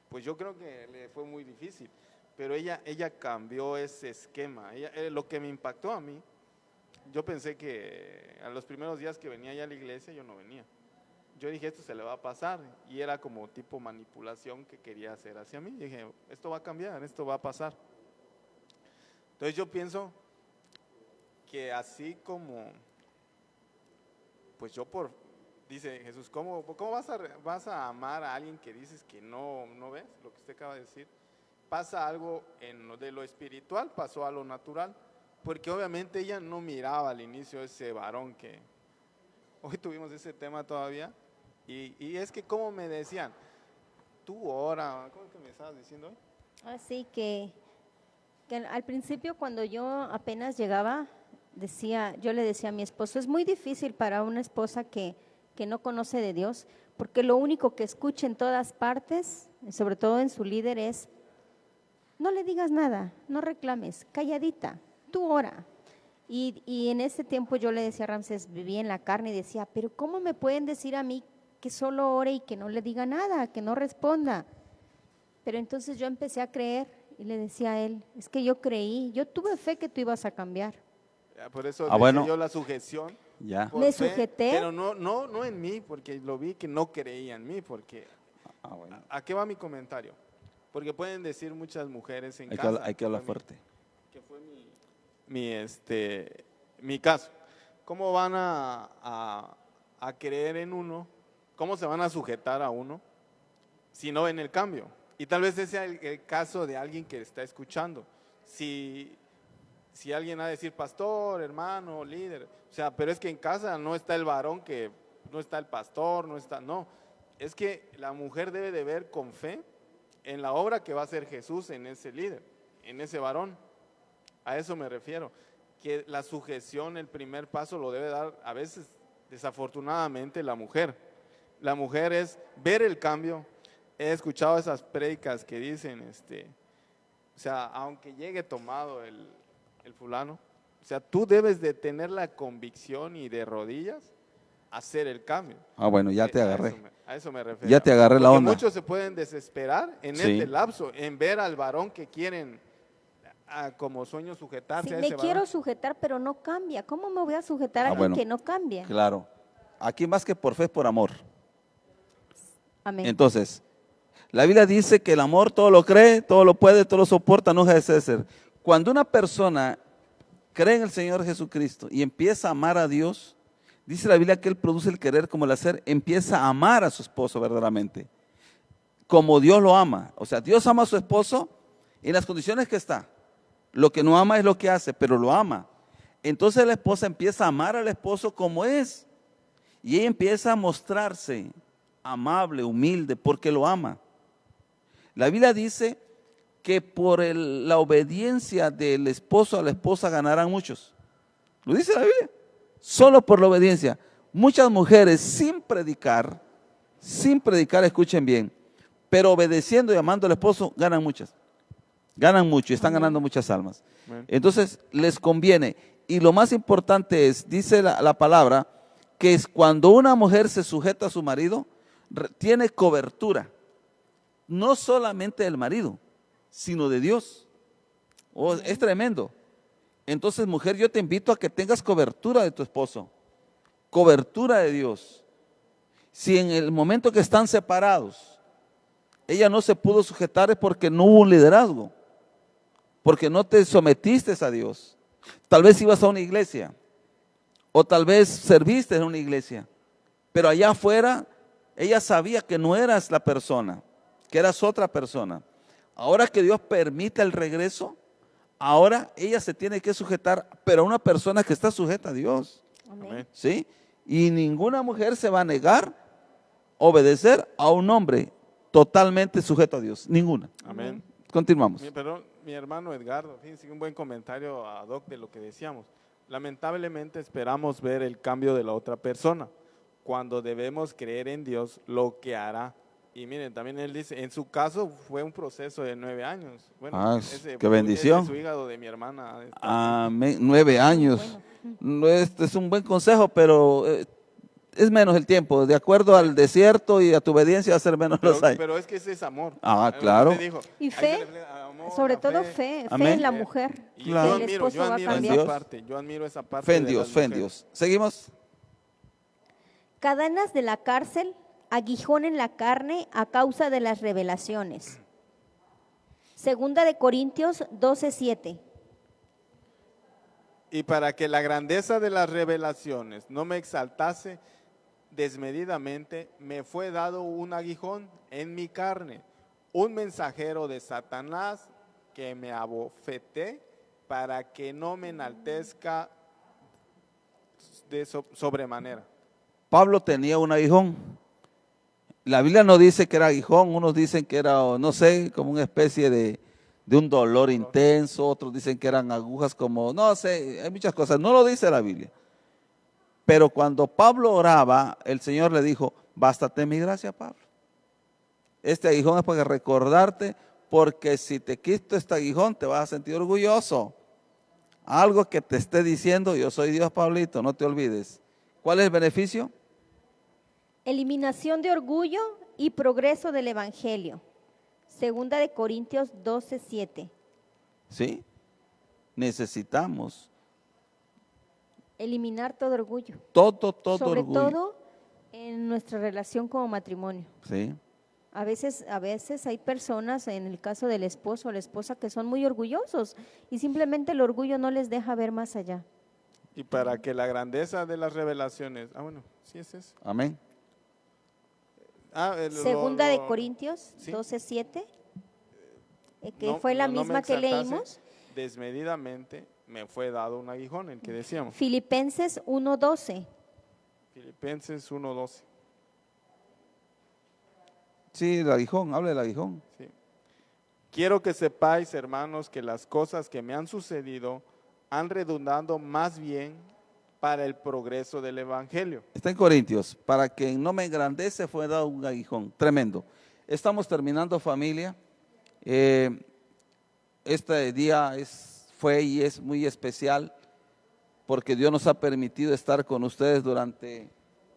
pues yo creo que le fue muy difícil. Pero ella cambió ese esquema. Lo que me impactó a mí, yo pensé que a los primeros días que venía ya a la iglesia yo no venía. Yo dije, esto se le va a pasar. Y era como tipo manipulación que quería hacer hacia mí. Dije, esto va a cambiar, esto va a pasar. Entonces yo pienso que así como, pues dice Jesús, ¿cómo vas a amar a alguien que dices que no ves? Lo que usted acaba de decir. Pasa algo de lo espiritual, pasó a lo natural. Porque obviamente ella no miraba al inicio ese varón que, hoy tuvimos ese tema todavía. Y es que como me decían, tú ora, ¿cómo es que me estabas diciendo hoy? Así que al principio cuando yo apenas llegaba, yo le decía a mi esposo, es muy difícil para una esposa que no conoce de Dios, porque lo único que escucha en todas partes, sobre todo en su líder, es, no le digas nada, no reclames, calladita, tú ora. Y en ese tiempo yo le decía a Ramsés, vivía en la carne y decía, pero ¿cómo me pueden decir a mí que solo ore y que no le diga nada, que no responda? Pero entonces yo empecé a creer y le decía a él, es que yo creí, yo tuve fe que tú ibas a cambiar. Por eso bueno. yo la sujeción. Ya. Por Me fe, sujeté. Pero no en mí, porque lo vi que no creía en mí, porque Bueno. ¿a qué va mi comentario? Porque pueden decir muchas mujeres en Hay casa. que hablar fuerte. Que fue mi caso. ¿Cómo van a creer en uno? ¿Cómo se van a sujetar a uno si no ven el cambio? Y tal vez ese sea el caso de alguien que está escuchando. Si alguien ha de decir pastor, hermano, líder, o sea, pero es que en casa no está el varón no está el pastor, no. es que la mujer debe de ver con fe en la obra que va a hacer Jesús en ese líder, en ese varón. A eso me refiero, que la sujeción, el primer paso lo debe dar a veces, desafortunadamente, la mujer. La mujer es ver el cambio. He escuchado esas prédicas que dicen, o sea, aunque llegue tomado el fulano, o sea, tú debes de tener la convicción y de rodillas hacer el cambio. Ah, bueno, ya te agarré. A eso me refiero. Ya te agarré la Porque onda. muchos se pueden desesperar en Sí. este lapso, en ver al varón que quieren como sueño sujetarse Si a me ese quiero varón. sujetar, pero no cambia. ¿Cómo me voy a sujetar a Ah, alguien bueno. que no cambia? Claro. Aquí más que por fe es por amor. Amén. Entonces, la Biblia dice que el amor todo lo cree, todo lo puede, todo lo soporta, no deja de ser. Cuando una persona cree en el Señor Jesucristo y empieza a amar a Dios, dice la Biblia que Él produce el querer como el hacer, empieza a amar a su esposo verdaderamente, como Dios lo ama. O sea, Dios ama a su esposo en las condiciones que está. Lo que no ama es lo que hace, pero lo ama. Entonces la esposa empieza a amar al esposo como es. Y ella empieza a mostrarse amable, humilde, porque lo ama. La Biblia dice que por la obediencia del esposo a la esposa ganarán muchos. ¿Lo dice la Biblia? Solo por la obediencia. Muchas mujeres sin predicar, escuchen bien, pero obedeciendo y amando al esposo, ganan muchas. Ganan mucho y están ganando muchas almas. Amén. Entonces, les conviene. Y lo más importante es, dice la palabra, que es cuando una mujer se sujeta a su marido, tiene cobertura. No solamente del marido, sino de Dios. Oh, es tremendo. Entonces, mujer, yo te invito a que tengas cobertura de tu esposo. Cobertura de Dios. Si en el momento que están separados, ella no se pudo sujetar es porque no hubo un liderazgo. Porque no te sometiste a Dios. Tal vez ibas a una iglesia, o tal vez serviste en una iglesia, pero allá afuera ella sabía que no eras la persona, que eras otra persona. Ahora que Dios permite el regreso, ahora ella se tiene que sujetar, pero a una persona que está sujeta a Dios. Amén. Amén. ¿Sí? Y ninguna mujer se va a negar a obedecer a un hombre totalmente sujeto a Dios. Ninguna. Amén. Continuamos. Mi hermano Edgardo, fíjense, un buen comentario a Doc de lo que decíamos. Lamentablemente esperamos ver el cambio de la otra persona, cuando debemos creer en Dios lo que hará. Y miren, también él dice, en su caso fue un proceso de 9 años. Bueno, Qué bendición. Su hígado de mi hermana. Amén. 9 años. No, este es un buen consejo, pero es menos el tiempo. De acuerdo al desierto y a tu obediencia va a ser menos los años. Pero es que ese es amor. Ah, Lo que claro. usted dijo, Y ahí fe, se refleja amor, Sobre la todo fe Amén. en la mujer. Y que Claro. el esposo va a yo cambiar. Dios. admiro esa parte. Fe en de Dios, las fe en mujeres. Dios. Seguimos. Cadenas de la cárcel, aguijón en la carne a causa de las revelaciones. Segunda de Corintios 12:7. Y para que la grandeza de las revelaciones no me exaltase desmedidamente, me fue dado un aguijón en mi carne, un mensajero de Satanás que me abofeté para que no me enaltezca de sobremanera. Pablo tenía un aguijón. La Biblia no dice que era aguijón, unos dicen que era, no sé, como una especie de un dolor intenso, otros dicen que eran agujas como, no sé, hay muchas cosas, no lo dice la Biblia. Pero cuando Pablo oraba, el Señor le dijo, bástate mi gracia, Pablo. Este aguijón es para recordarte, porque si te quito este aguijón te vas a sentir orgulloso. Algo que te esté diciendo, yo soy Dios, Pablito, no te olvides. ¿Cuál es el beneficio? Eliminación de orgullo y progreso del evangelio. Segunda de Corintios 12:7. ¿Sí? Necesitamos Eliminar todo orgullo. todo Sobre orgullo. todo en nuestra relación como matrimonio. Sí. A veces hay personas, en el caso del esposo o la esposa, que son muy orgullosos y simplemente el orgullo no les deja ver más allá. Y para que la grandeza de las revelaciones, bueno, sí es eso. Amén. Segunda de Corintios sí. 12:7, que fue la misma que leímos. Desmedidamente me fue dado un aguijón, el que decíamos. Filipenses 1:12. Filipenses 1:12. Sí, el aguijón, hable del aguijón. Sí. Quiero que sepáis, hermanos, que las cosas que me han sucedido han redundado más bien para el progreso del Evangelio. Está en Corintios, para que no me engrandece fue dado un aguijón, tremendo. Estamos terminando, familia. Este día fue y es muy especial porque Dios nos ha permitido estar con ustedes durante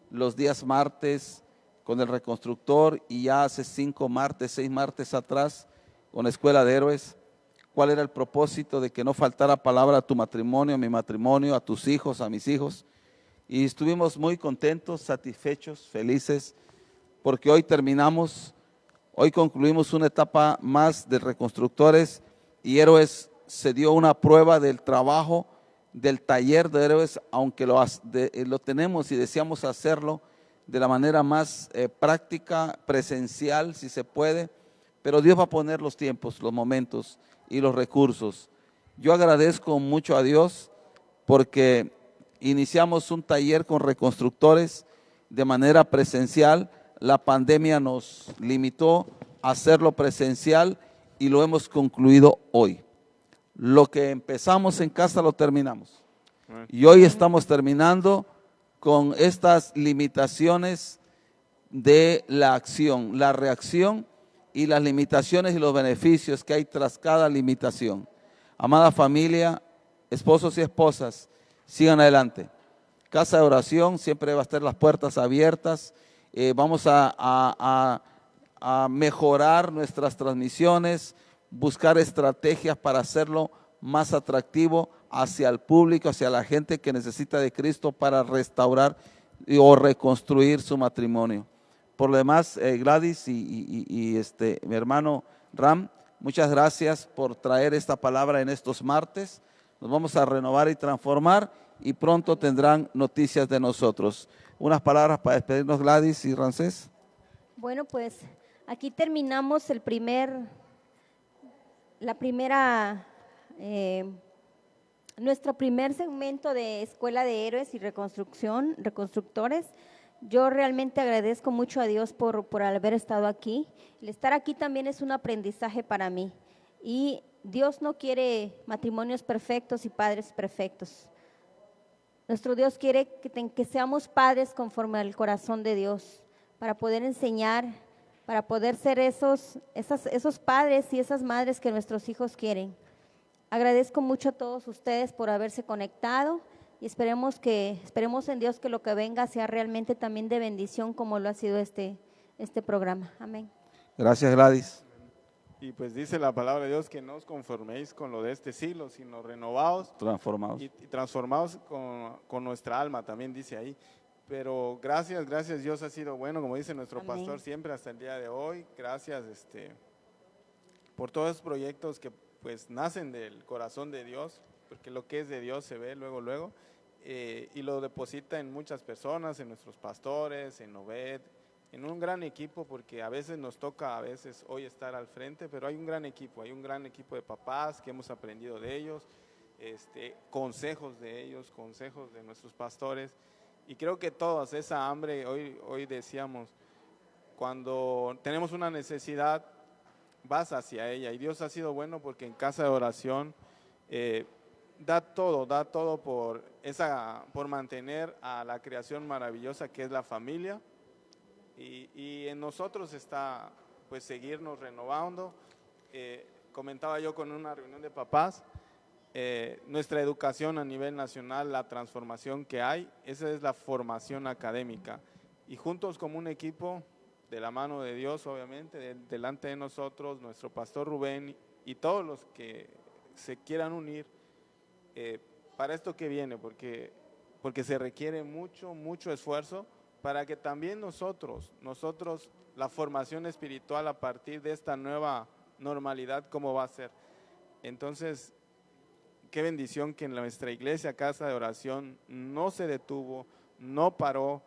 los días martes con el reconstructor y ya hace 6 martes atrás con la Escuela de Héroes. ¿Cuál era el propósito? De que no faltara palabra a tu matrimonio, a mi matrimonio, a tus hijos, a mis hijos. Y estuvimos muy contentos, satisfechos, felices, porque hoy concluimos una etapa más de reconstructores y Héroes se dio una prueba del trabajo del taller de Héroes, aunque lo tenemos y deseamos hacerlo de la manera más práctica, presencial, si se puede, pero Dios va a poner los tiempos, los momentos y los recursos. Yo agradezco mucho a Dios porque iniciamos un taller con reconstructores de manera presencial. La pandemia nos limitó a hacerlo presencial y lo hemos concluido hoy. Lo que empezamos en casa lo terminamos. Y hoy estamos terminando con estas limitaciones de la acción, la reacción y las limitaciones y los beneficios que hay tras cada limitación. Amada familia, esposos y esposas, sigan adelante. Casa de oración, siempre va a estar las puertas abiertas. Vamos a mejorar nuestras transmisiones, buscar estrategias para hacerlo más atractivo hacia el público, hacia la gente que necesita de Cristo para restaurar o reconstruir su matrimonio. Por lo demás, Gladys y mi hermano Ram, muchas gracias por traer esta palabra en estos martes. Nos vamos a renovar y transformar y pronto tendrán noticias de nosotros. Unas palabras para despedirnos, Gladys y Ramsés. Bueno, pues aquí terminamos nuestro primer segmento de Escuela de Héroes y reconstructores. Yo realmente agradezco mucho a Dios por haber estado aquí. El estar aquí también es un aprendizaje para mí. Y Dios no quiere matrimonios perfectos y padres perfectos. Nuestro Dios quiere que seamos padres conforme al corazón de Dios, para poder enseñar, para poder ser esos padres y esas madres que nuestros hijos quieren. Agradezco mucho a todos ustedes por haberse conectado y esperemos en Dios que lo que venga sea realmente también de bendición como lo ha sido este programa. Amén. Gracias, Gladys. Y pues dice la palabra de Dios que no os conforméis con lo de este siglo, sino renovados, Transformados. y transformados con nuestra alma, también dice ahí. Pero gracias, Dios ha sido bueno, como dice nuestro Amén. pastor siempre hasta el día de hoy. Gracias por todos los proyectos que pues nacen del corazón de Dios, porque lo que es de Dios se ve luego, y lo deposita en muchas personas, en nuestros pastores, en Obed, en un gran equipo, porque a veces nos toca hoy estar al frente, pero hay un gran equipo de papás que hemos aprendido de ellos, consejos de ellos, consejos de nuestros pastores, y creo que todos, esa hambre, hoy decíamos, cuando tenemos una necesidad, vas hacia ella, y Dios ha sido bueno porque en casa de oración da todo por mantener a la creación maravillosa que es la familia, y en nosotros está pues seguirnos renovando. Comentaba yo con una reunión de papás, nuestra educación a nivel nacional, la transformación que hay, esa es la formación académica, y juntos como un equipo, de la mano de Dios obviamente, delante de nosotros, nuestro pastor Rubén y todos los que se quieran unir para esto que viene, porque se requiere mucho esfuerzo para que también nosotros, la formación espiritual a partir de esta nueva normalidad, ¿cómo va a ser? Entonces, qué bendición que en nuestra iglesia, casa de oración, no se detuvo, no paró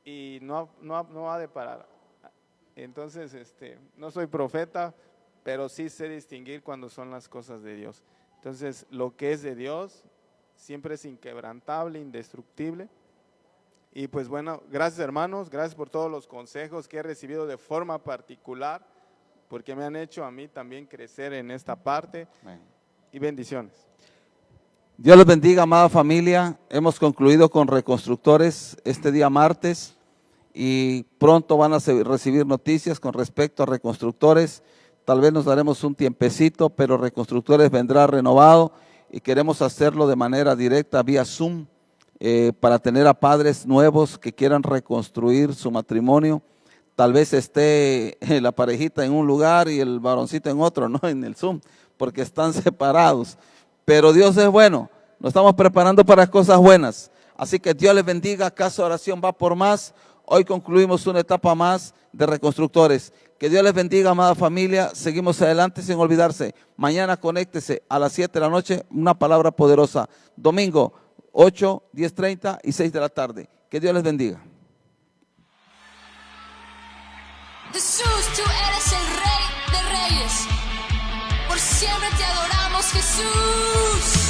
y no ha de parar. Entonces, no soy profeta, pero sí sé distinguir cuando son las cosas de Dios. Entonces, lo que es de Dios siempre es inquebrantable, indestructible. Y pues bueno, gracias hermanos, gracias por todos los consejos que he recibido de forma particular, porque me han hecho a mí también crecer en esta parte. Y bendiciones. Dios les bendiga, amada familia. Hemos concluido con Reconstructores este día martes y pronto van a recibir noticias con respecto a Reconstructores. Tal vez nos daremos un tiempecito, pero Reconstructores vendrá renovado y queremos hacerlo de manera directa vía Zoom para tener a padres nuevos que quieran reconstruir su matrimonio. Tal vez esté la parejita en un lugar y el varoncito en otro, no en el Zoom, porque están separados. Pero Dios es bueno, nos estamos preparando para cosas buenas. Así que Dios les bendiga, Casa de Oración va por más. Hoy concluimos una etapa más de Reconstructores. Que Dios les bendiga, amada familia. Seguimos adelante sin olvidarse. Mañana conéctese a las 7 de la noche, una palabra poderosa. Domingo, 8, 10:30 y 6 de la tarde. Que Dios les bendiga. Jesús, tú eres el Rey de Reyes. Por siempre te adoramos, Jesús.